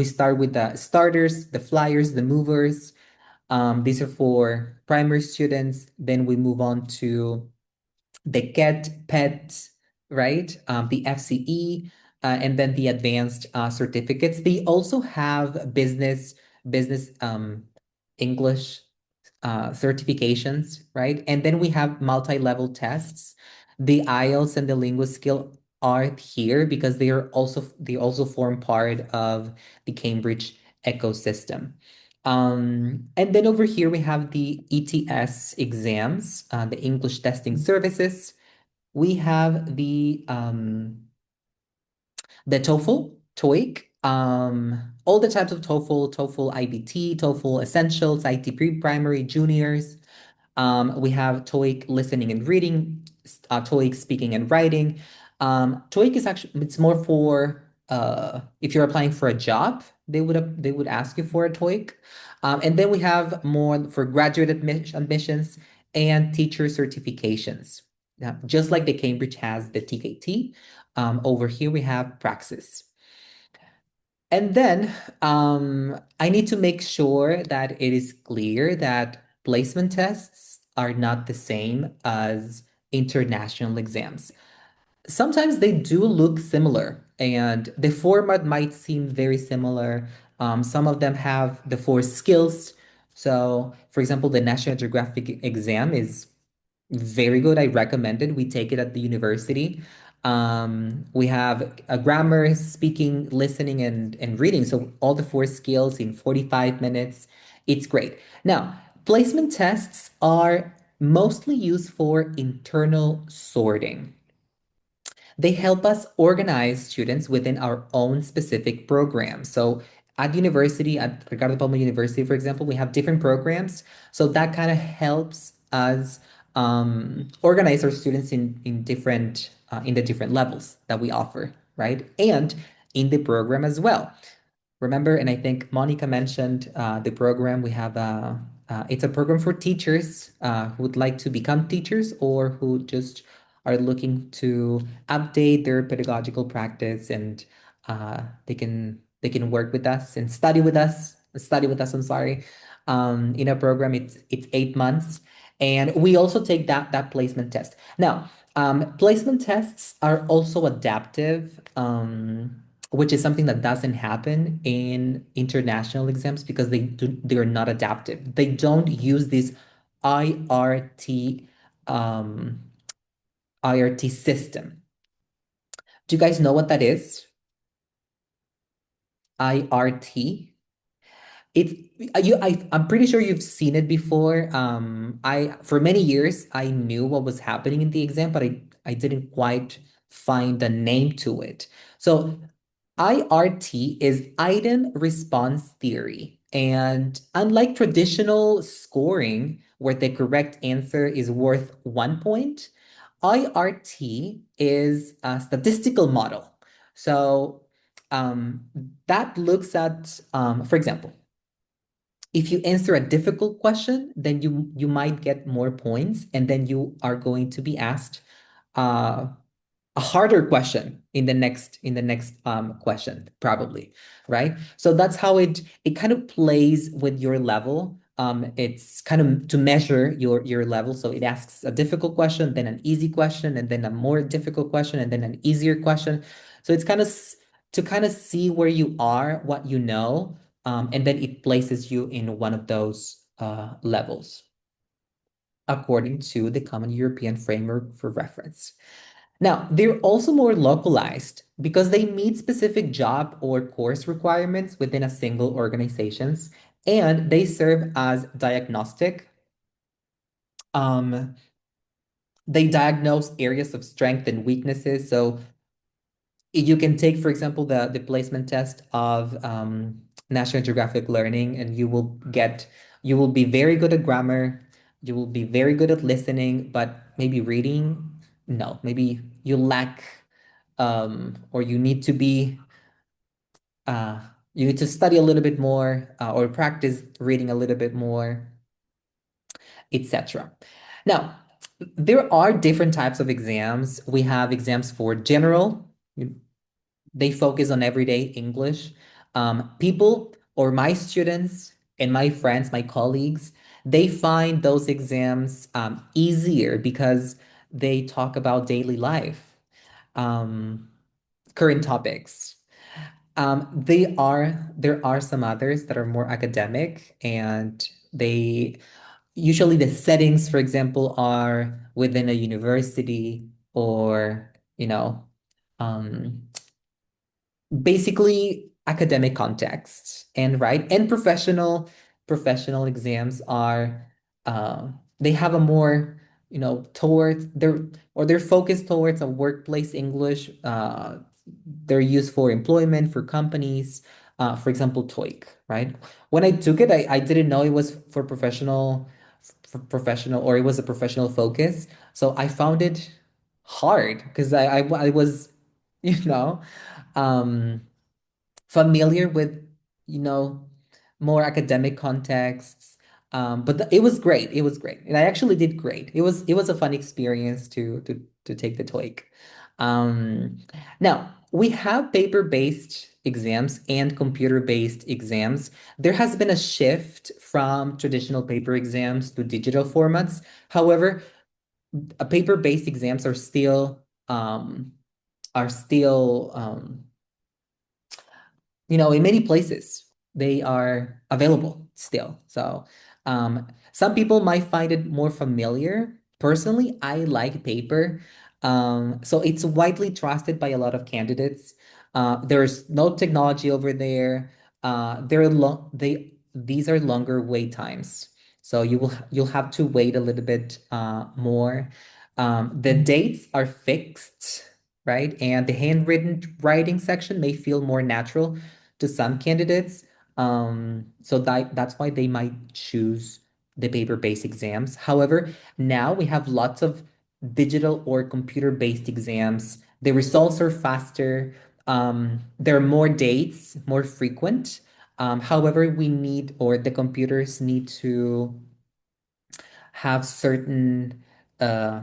start with the starters, the flyers, the movers. These are for primary students. Then we move on to the GET, PET, right? The FCE, and then the advanced certificates. They also have business English certifications, right? And then we have multi-level tests. The IELTS and the linguist skill are here because they also form part of the Cambridge ecosystem. And then over here we have the ETS exams, the English Testing Services. We have the TOEFL, TOEIC, all the types of TOEFL IBT, TOEFL Essentials, IT Pre-Primary, Juniors. We have TOEIC Listening and Reading, TOEIC Speaking and Writing. TOEIC is actually, it's more for if you're applying for a job, they would ask you for a TOEIC. And then we have more for graduate admissions and teacher certifications. Now, just like the Cambridge has the TKT, over here we have Praxis. And then I need to make sure that it is clear that placement tests are not the same as international exams. Sometimes they do look similar, and the format might seem very similar. Some of them have the 4 skills. So, for example, the National Geographic exam is very good. I recommend it. We take it at the university. We have a grammar, speaking, listening, and reading. So all the 4 skills in 45 minutes. It's great. Now, placement tests are mostly used for internal sorting. They help us organize students within our own specific program. So at university, at Ricardo Palma University, for example, we have different programs. So that kind of helps us organize our students in the different levels that we offer, right? And in the program as well. Remember, and I think Monica mentioned the program. We have it's a program for teachers who would like to become teachers or who just are looking to update their pedagogical practice, and they can work with us and study with us. Study with us. I'm sorry. In a program, it's 8 months, and we also take that placement test. Now, placement tests are also adaptive. Which is something that doesn't happen in international exams because they're not adaptive. They don't use this IRT IRT system. Do you guys know what that is? IRT. I'm pretty sure you've seen it before. For many years I knew what was happening in the exam, but I didn't quite find a name to it. So IRT is item response theory. And unlike traditional scoring, where the correct answer is worth 1 point, IRT is a statistical model. So that looks at, for example, if you answer a difficult question, then you might get more points, and then you are going to be asked uh, a harder question in the next question, probably, right? So that's how it kind of plays with your level. It's kind of to measure your level. So it asks a difficult question, then an easy question, and then a more difficult question, and then an easier question. So it's kind of to kind of see where you are, what you know, and then it places you in one of those levels according to the Common European Framework for Reference. Now, they're also more localized because they meet specific job or course requirements within a single organizations, and they serve as diagnostic. Um, they diagnose areas of strength and weaknesses. So you can take, for example, the placement test of National Geographic Learning, and you will be very good at grammar, you will be very good at listening, but maybe reading, no, maybe you lack or uh, you need to study a little bit more or practice reading a little bit more, etc. Now, there are different types of exams. We have exams for general. They focus on everyday English. People or my students and my friends, my colleagues, they find those exams easier because they talk about daily life, um, current topics. There are some others that are more academic, and they usually the settings, for example, are within a university or, um, basically academic contexts, and right and professional exams are they have a more towards they're focused towards a workplace English. They're used for employment for companies, for example TOEIC, right? When I took it, I didn't know it was for professional, or it was a professional focus, so I found it hard because I was you know um, familiar with, you know, more academic contexts. But it was great. It was great, and I actually did great. It was a fun experience to take the TOEIC. Um, Now we have paper-based exams and computer-based exams. There has been a shift from traditional paper exams to digital formats. However, paper-based exams are still in many places they are available still. So some people might find it more familiar. Personally, I like paper. So it's widely trusted by a lot of candidates. There's no technology over there. These are longer wait times. So you'll have to wait a little bit more. The dates are fixed, right? And the handwritten writing section may feel more natural to some candidates. So that's why they might choose the paper-based exams. However, now we have lots of digital or computer-based exams. The results are faster. There are more dates, more frequent. However, the computers need to have certain uh,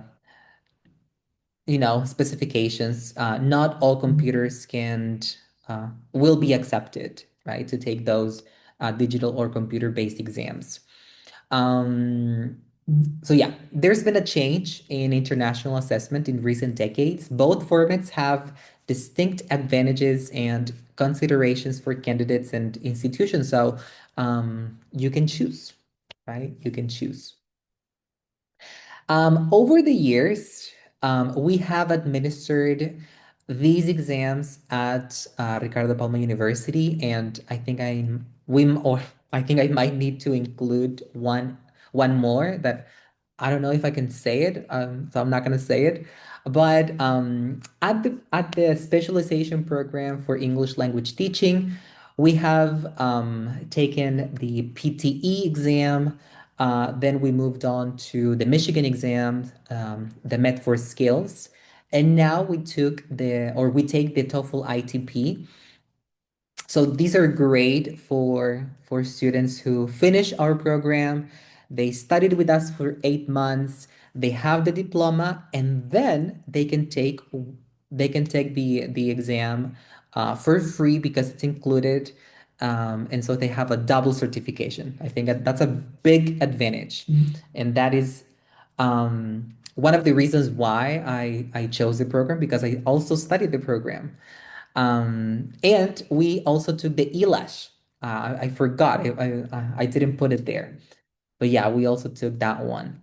specifications. Not all computers will be accepted, right, to take those digital or computer-based exams. Um, so yeah, there's been a change in international assessment in recent decades. Both formats have distinct advantages and considerations for candidates and institutions. So you can choose, right? You can choose. Over the years, we have administered these exams at Ricardo Palma University, and I think I might need to include one more that I don't know if I can say it, so I'm not gonna say it. But at the specialization program for English language teaching, we have taken the PTE exam, Then we moved on to the Michigan exam, the Met for Skills. And now we take the TOEFL ITP. So these are great for students who finish our program. They studied with us for 8 months. They have the diploma, and then they can take the exam for free because it's included. And so they have a double certification. I think that's a big advantage, and that is one of the reasons why I chose the program, because I also studied the program. And we also took the ELASH. I forgot. I didn't put it there. But yeah, we also took that one.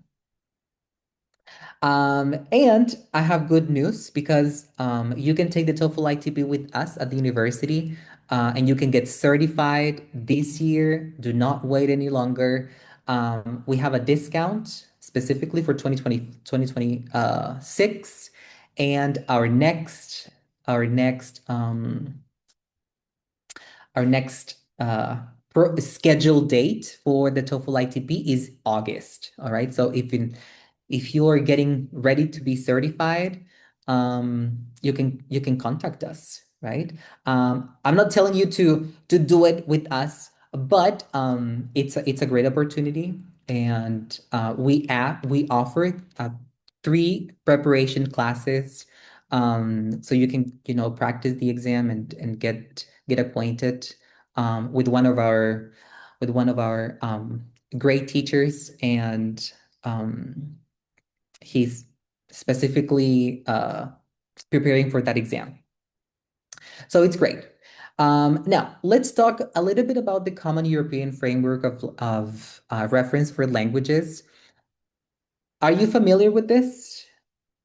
And I have good news because you can take the TOEFL ITP with us at the university, and you can get certified this year. Do not wait any longer. We have a discount specifically for 2026, and our next scheduled date for the TOEFL ITP is August. All right. So if you are getting ready to be certified, you can contact us, right? I'm not telling you to do it with us, but it's a great opportunity, and we offer 3 preparation classes, so you can practice the exam and get acquainted with one of our great teachers, and he's specifically preparing for that exam. So it's great. Now, let's talk a little bit about the Common European Framework of Reference for Languages. Are you familiar with this?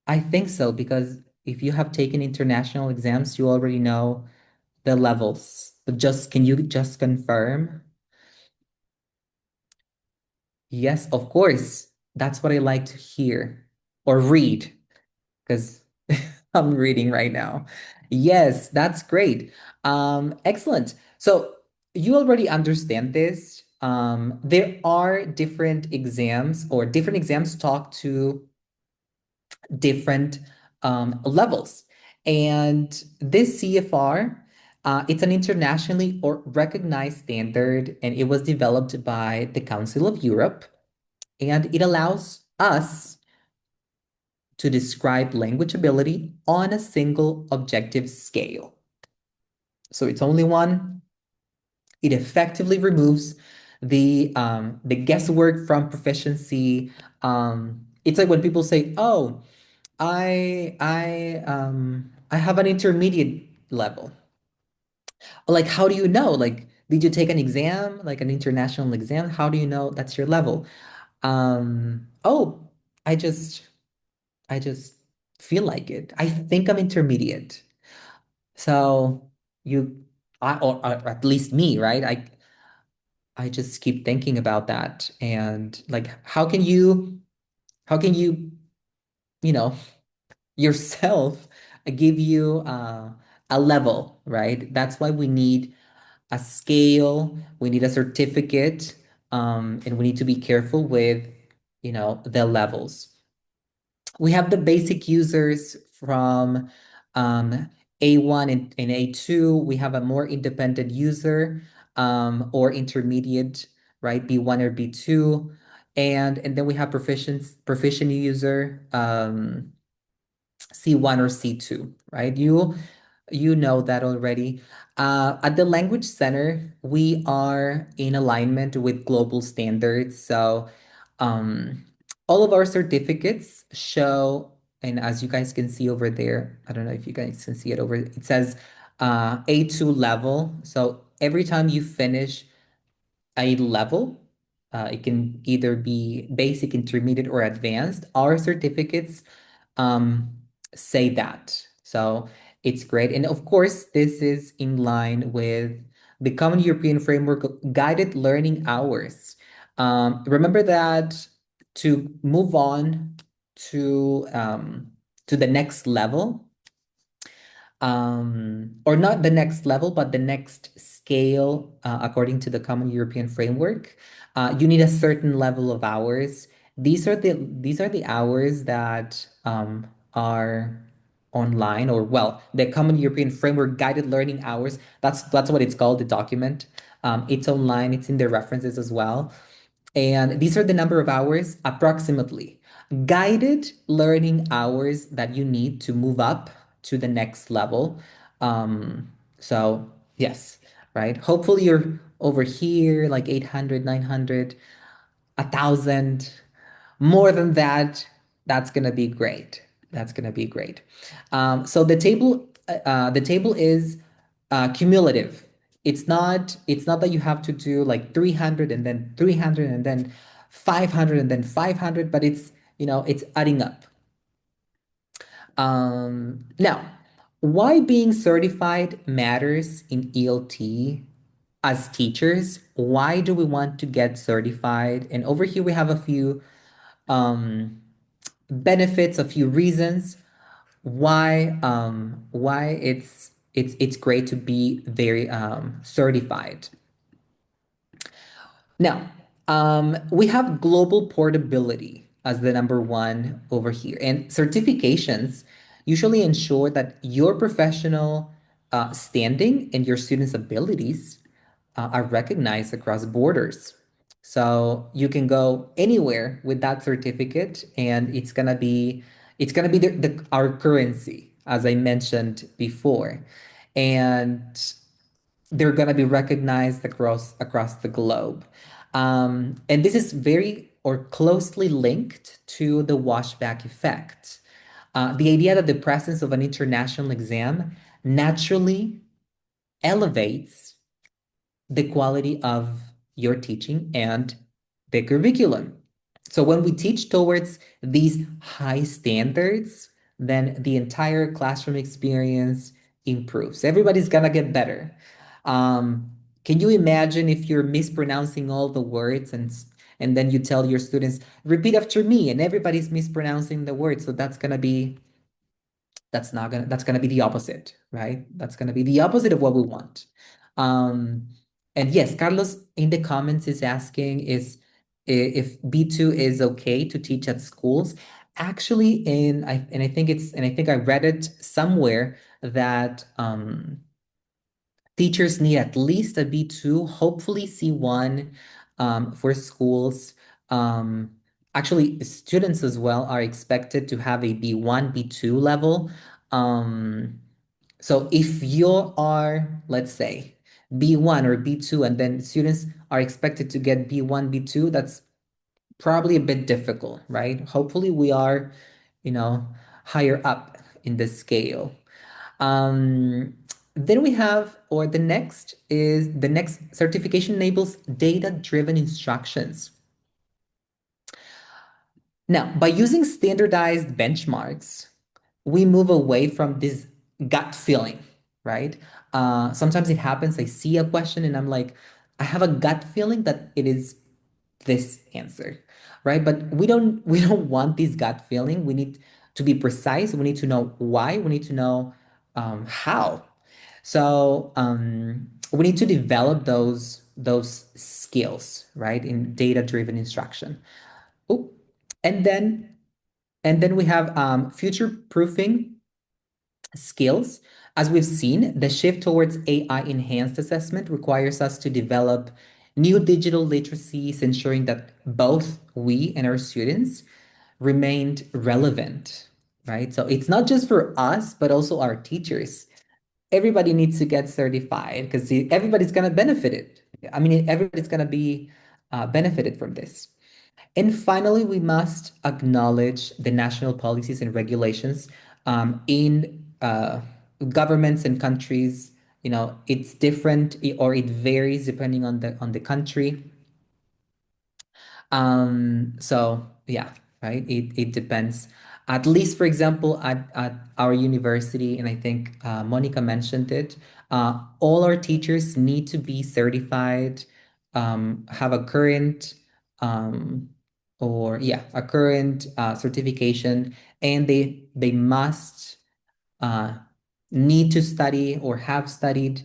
I think so, because if you have taken international exams, you already know the levels. But can you just confirm? Yes, of course. That's what I like to hear or read, because I'm reading right now. Yes, that's great. Excellent. So you already understand this. There are different exams, or different exams talk to different levels. And this CFR, it's an internationally or recognized standard, and it was developed by the Council of Europe, and it allows us to describe language ability on a single objective scale. So it's only one. It effectively removes the guesswork from proficiency. It's like when people say, "Oh, I have an intermediate level." Like, how do you know? Like, did you take an exam, like an international exam? How do you know that's your level? Oh, I just I just feel like it. I think I'm intermediate. So or at least me, right? I just keep thinking about that, and like, how can you, you know, yourself give you a level, right? That's why we need a scale, we need a certificate, and we need to be careful with, the levels. We have the basic users from A1 and A2. We have a more independent user, or intermediate, right? B1 or B2. And then we have proficient user, C1 or C2, right? You know that already. At the Language Center, we are in alignment with global standards. So um, all of our certificates show, and as you guys can see over there, I don't know if you guys can see it it says A2 level. So every time you finish a level, it can either be basic, intermediate, or advanced. Our certificates um, say that. So it's great. And of course, this is in line with the Common European Framework of Guided Learning Hours. Remember that to move on to the next level, or not the next level, but the next scale, according to the Common European Framework. You need a certain level of hours. These are the hours that are online, or well, the Common European Framework guided learning hours. That's what it's called, the document. It's online, it's in the references as well. And these are the number of hours approximately. Guided learning hours that you need to move up to the next level. So yes, right? Hopefully you're over here, like 800, 900, 1,000. More than that, that's gonna be great. That's gonna be great. So the table is cumulative. It's not that you have to do like 300 and then 300 and then 500 and then 500, but it's adding up. Now, why being certified matters in ELT as teachers? Why do we want to get certified? And over here we have a few benefits, a few reasons why it's great to be very certified. Now, we have global portability as the number one over here, and certifications usually ensure that your professional standing and your students' abilities are recognized across borders. So you can go anywhere with that certificate, and it's gonna be our currency, as I mentioned before, and they're gonna be recognized across the globe. And this is very or closely linked to the washback effect. The idea that the presence of an international exam naturally elevates the quality of your teaching and the curriculum. So when we teach towards these high standards, then the entire classroom experience improves. Everybody's gonna get better. Um, can you imagine if you're mispronouncing all the words and then you tell your students, repeat after me, and everybody's mispronouncing the words? So that's gonna be the opposite, right? That's gonna be the opposite of what we want. Um, and yes, Carlos in the comments is asking if B2 is okay to teach at schools. Actually, I think I read it somewhere that teachers need at least a B2, hopefully C1 for schools. Um, Actually, students as well are expected to have a B1, B2 level. Um, so if you are, let's say, B1 or B2, and then students are expected to get B1, B2, that's probably a bit difficult, right? Hopefully we are, higher up in the scale. Um, then we have, or the next certification enables data-driven instructions. Now, by using standardized benchmarks, we move away from this gut feeling, right? Sometimes it happens, I see a question and I'm like, I have a gut feeling that it is this answer, right? But we don't want this gut feeling. We need to be precise. We need to know why. We need to know how. So we need to develop those skills, right, in data-driven instruction. Oh, and then we have future-proofing skills. As we've seen, the shift towards AI-enhanced assessment requires us to develop new digital literacies, ensuring that both we and our students remained relevant, right? So it's not just for us, but also our teachers. Everybody needs to get certified because everybody's gonna benefit it. I mean, everybody's gonna be benefited from this. And finally, we must acknowledge the national policies and regulations in governments and countries. It's different or it varies depending on the country. So yeah, right. It depends. At least, for example, at our university, and I think Monica mentioned it, all our teachers need to be certified, have a current um, a current certification, and they must uh, need to study or have studied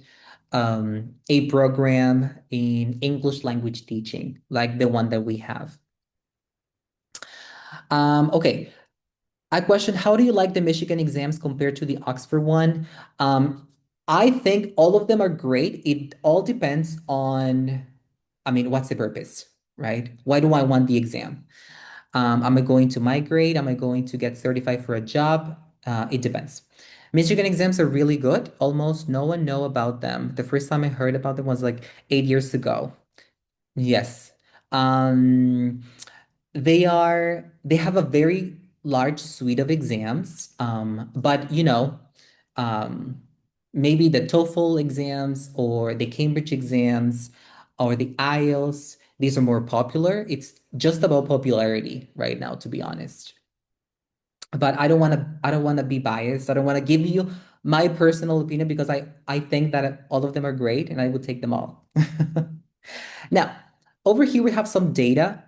a program in English language teaching, like the one that we have. Okay, I question, how do you like the Michigan exams compared to the Oxford one? I think all of them are great. It all depends on, I mean, what's the purpose, right? Why do I want the exam? Am I going to migrate? Am I going to get certified for a job? It depends. Michigan exams are really good. Almost no one know about them. The first time I heard about them was like 8 years ago. Yes. Um, they have a very large suite of exams, but um, maybe the TOEFL exams or the Cambridge exams or the IELTS, these are more popular. It's just about popularity right now, to be honest. But I don't want to be biased. I don't want to give you my personal opinion because I think that all of them are great and I would take them all. Now, over here we have some data.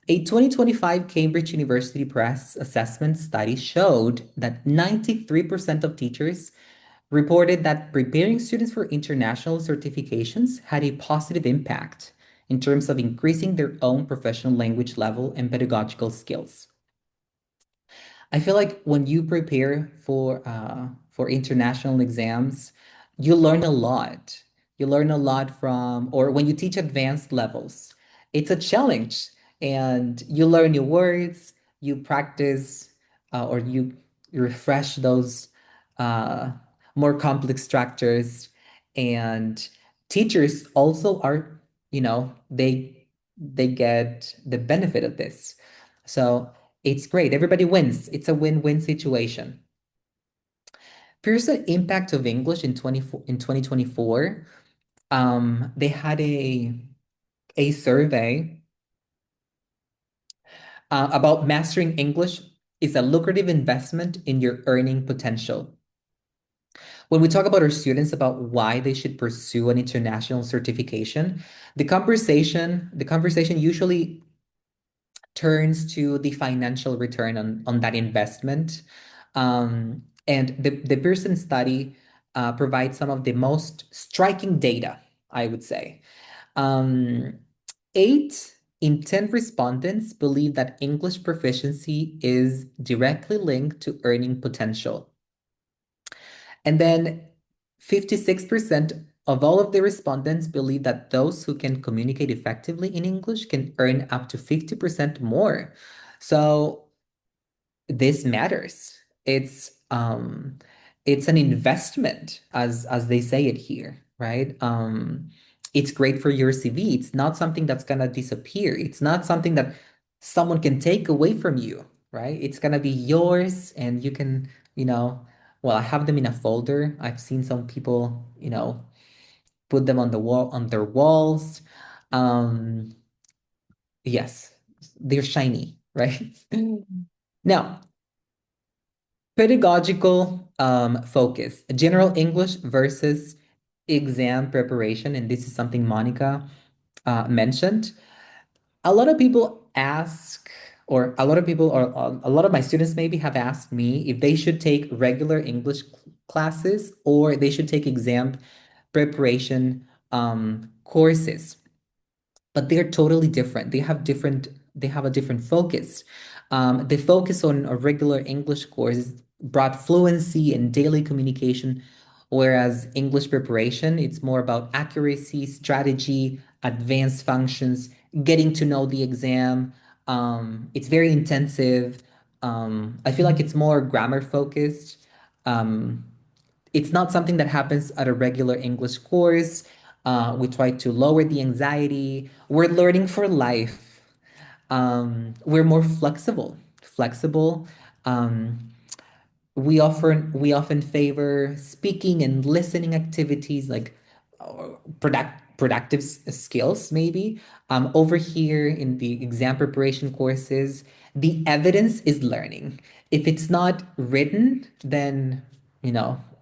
A 2025 Cambridge University Press assessment study showed that 93% of teachers reported that preparing students for international certifications had a positive impact in terms of increasing their own professional language level and pedagogical skills. I feel like when you prepare for international exams, you learn a lot. You learn a lot from, or when you teach advanced levels, it's a challenge, and you learn new words. You practice, or you refresh those uh, more complex structures, and teachers also are, they get the benefit of this. So it's great. Everybody wins. It's a win-win situation. Here's the impact of English in 2024. They had a survey about mastering English is a lucrative investment in your earning potential. When we talk about our students about why they should pursue an international certification, the conversation usually turns to the financial return on that investment. And the Pearson study provides some of the most striking data, I would say. 8 in 10 respondents believe that English proficiency is directly linked to earning potential. And then 56% of all of the respondents believe that those who can communicate effectively in English can earn up to 50% more. So this matters. It's an investment, as they say it here, right? It's great for your CV. It's not something that's gonna disappear. It's not something that someone can take away from you, right? It's gonna be yours, and you can, well, I have them in a folder. I've seen some people, put them on the wall, on their walls. Um, yes, they're shiny, right? Now, pedagogical focus, general English versus exam preparation, and this is something Monica mentioned. A lot of people ask, or a lot of people, or a lot of my students maybe have asked me if they should take regular English classes or they should take exam preparation courses, but they're totally different. They have a different focus. The focus on a regular English course brought fluency and daily communication, whereas English preparation, it's more about accuracy, strategy, advanced functions, getting to know the exam. It's very intensive. I feel like it's more grammar focused. Um, it's not something that happens at a regular English course. We try to lower the anxiety. We're learning for life. We're more flexible. Flexible. Um, we often favor speaking and listening activities like productive skills maybe. Over here in the exam preparation courses, the evidence is learning. If it's not written, then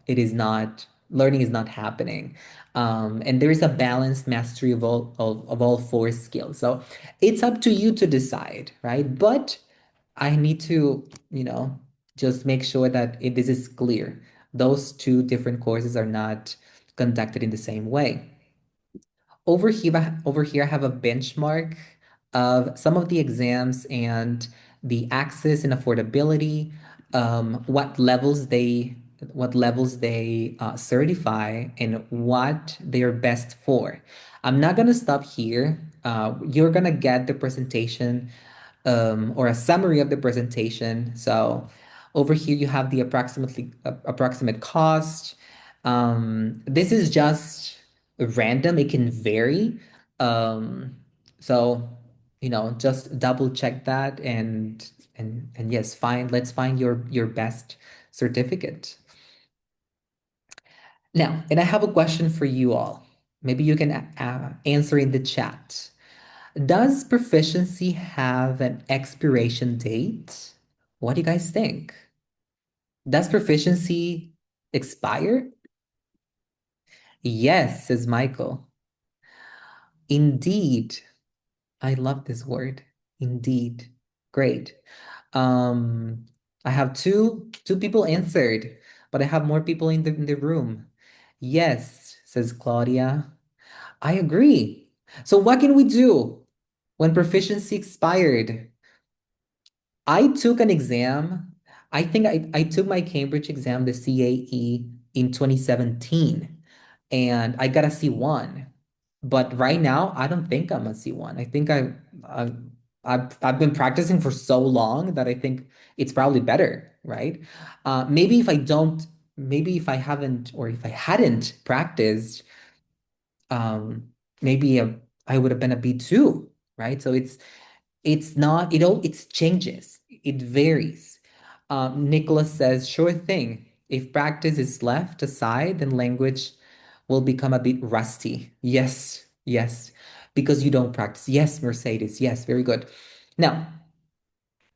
it is not learning is not happening. And there is a balanced mastery of all four skills. So it's up to you to decide, right? But I need to, just make sure that this is clear. Those two different courses are not conducted in the same way. Over here, I have a benchmark of some of the exams and the access and affordability, what levels they certify, and what they are best for. I'm not gonna stop here. You're gonna get the presentation or a summary of the presentation. So over here you have the approximate cost. This is just random. It can vary. So just double check that and yes, let's find your best certificate. Now, and I have a question for you all. Maybe you can answer in the chat. Does proficiency have an expiration date? What do you guys think? Does proficiency expire? Yes, says Michael. Indeed. I love this word. Indeed. Great. Um, I have two people answered, but I have more people in the room. Yes, says Claudia. I agree. So what can we do when proficiency expired? I took an exam. I think I took my Cambridge exam, the CAE, in 2017, and I got a C1. But right now, I don't think I'm a C1. I think I I've been practicing for so long that I think it's probably better, right? Maybe if I don't, maybe if I haven't, or if I hadn't practiced, um, maybe I would have been a B2, right? So it's not, it changes. It varies. Nicholas says, sure thing. If practice is left aside, then language will become a bit rusty. Yes, yes, because you don't practice. Yes, Mercedes. Yes, very good. Now,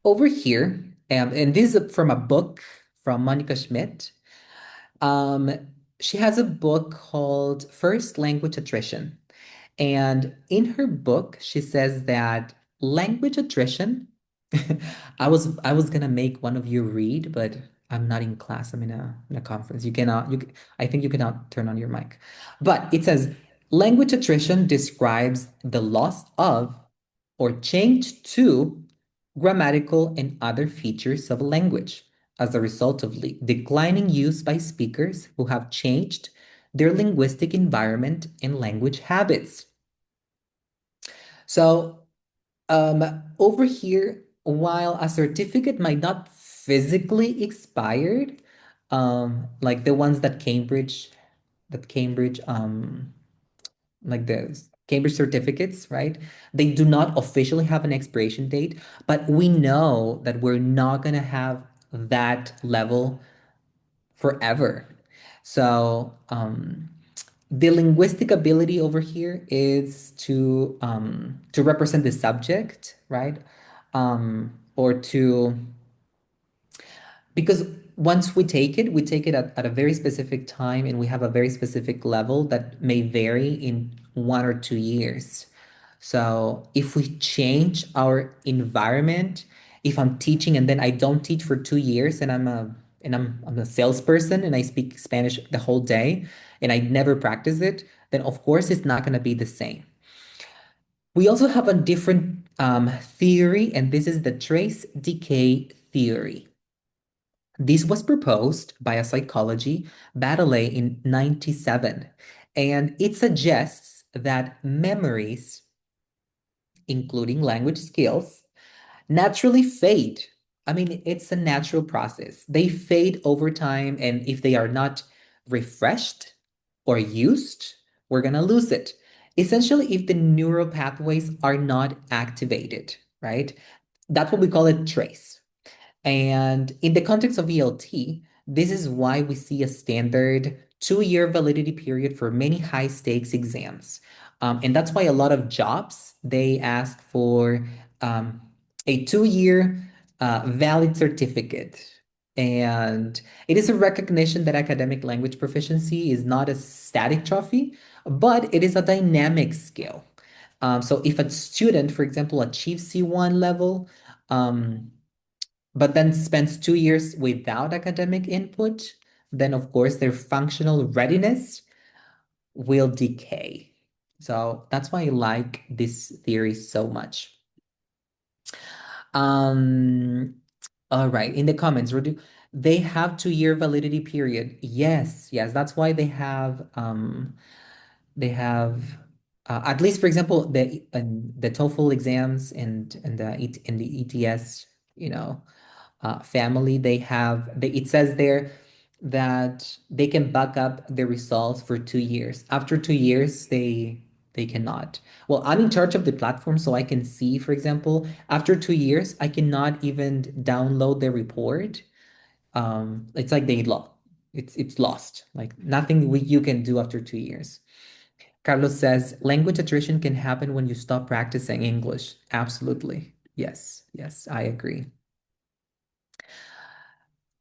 over here, and this is from a book from Monica Schmidt. Um, she has a book called First Language Attrition. And in her book, she says that language attrition, I was gonna make one of you read, but I'm not in class. I'm in a conference. I think you cannot turn on your mic. But it says language attrition describes the loss of or change to grammatical and other features of a language as a result of declining use by speakers who have changed their linguistic environment and language habits. So over here, while a certificate might not physically expired, like the ones that Cambridge, like the Cambridge certificates, right? They do not officially have an expiration date, but we know that we're not gonna have that level forever. So the linguistic ability over here is to represent the subject, right? Or to because once we take it at a very specific time and we have a very specific level that may vary in 1 or 2 years. So if we change our environment, if I'm teaching and then I don't teach for 2 years and I'm a salesperson and I speak Spanish the whole day and I never practice it, then of course it's not going to be the same. We also have a different theory, and this is the trace decay theory. This was proposed by a psychology Baddeley in 97, and it suggests that memories, including language skills, naturally fade. I mean, it's a natural process. They fade over time, and if they are not refreshed or used, we're gonna lose it. Essentially, if the neural pathways are not activated, right? That's what we call a trace. And in the context of ELT, this is why we see a standard 2-year validity period for many high stakes exams. And that's why a lot of jobs, they ask for a 2-year valid certificate. And it is a recognition that academic language proficiency is not a static trophy, but it is a dynamic skill. So if a student, for example, achieves C1 level, but then spends 2 years without academic input, then of course their functional readiness will decay. So that's why I like this theory so much. Um, all right, in the comments, they have 2-year validity period. Yes, yes, that's why they have at least, for example, the TOEFL exams and the ETS, you know, family, it says there that they can back up the results for 2 years. After 2 years, they cannot. Well, I'm in charge of the platform, so I can see, for example, after 2 years, I cannot even download the report. It's like it's lost. Like nothing you can do after 2 years. Carlos says language attrition can happen when you stop practicing English. Absolutely. Yes, yes, I agree.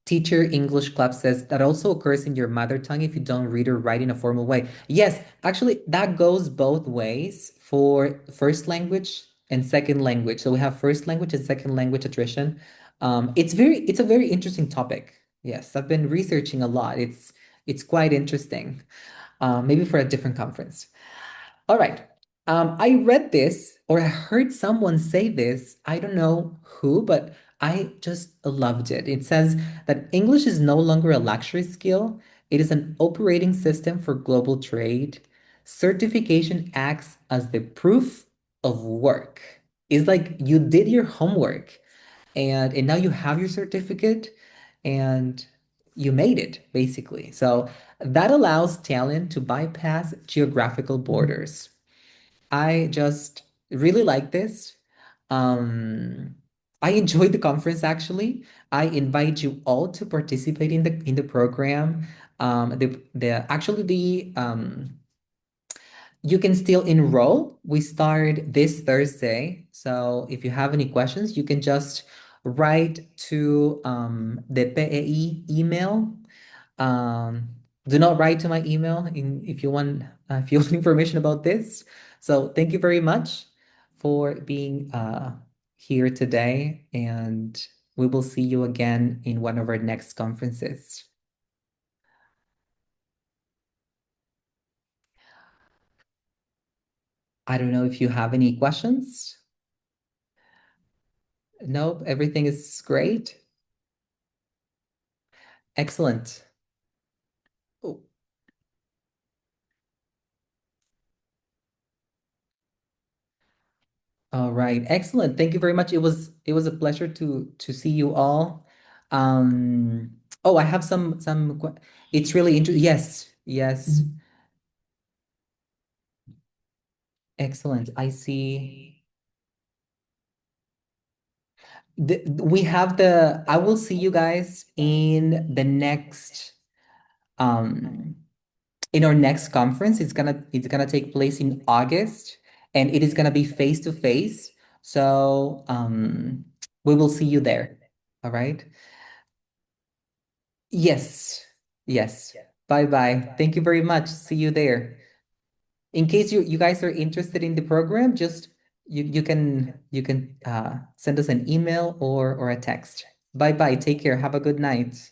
Teacher English Club says that also occurs in your mother tongue if you don't read or write in a formal way. Yes, actually, that goes both ways for first language and second language. So we have first language and second language attrition. It's a very interesting topic. Yes, I've been researching a lot. It's quite interesting. Maybe for a different conference. All right. I read this or I heard someone say this. I don't know who, but I just loved it. It says that English is no longer a luxury skill, it is an operating system for global trade. Certification acts as the proof of work. It's like you did your homework and now you have your certificate and you made it, basically. So that allows talent to bypass geographical borders. I just really like this. Um, I enjoyed the conference actually. I invite you all to participate in the program. The actually the You can still enroll. We start this Thursday. So if you have any questions, you can just write to the PEI email. Um, do not write to my email if you want information about this. So thank you very much for being here today, and we will see you again in one of our next conferences. I don't know if you have any questions. Nope, everything is great. Excellent. Oh, all right, excellent. Thank you very much. It was a pleasure to see you all. Oh, I have it's really interesting. Yes, yes. Excellent. I see. I will see you guys um in our next conference. It's gonna take place in August, and it is gonna be face to face. So we will see you there. All right. Yes. Yes. Bye bye. Thank you very much. See you there. In case you guys are interested in the program, just you can send us an email or a text. Bye bye. Take care. Have a good night.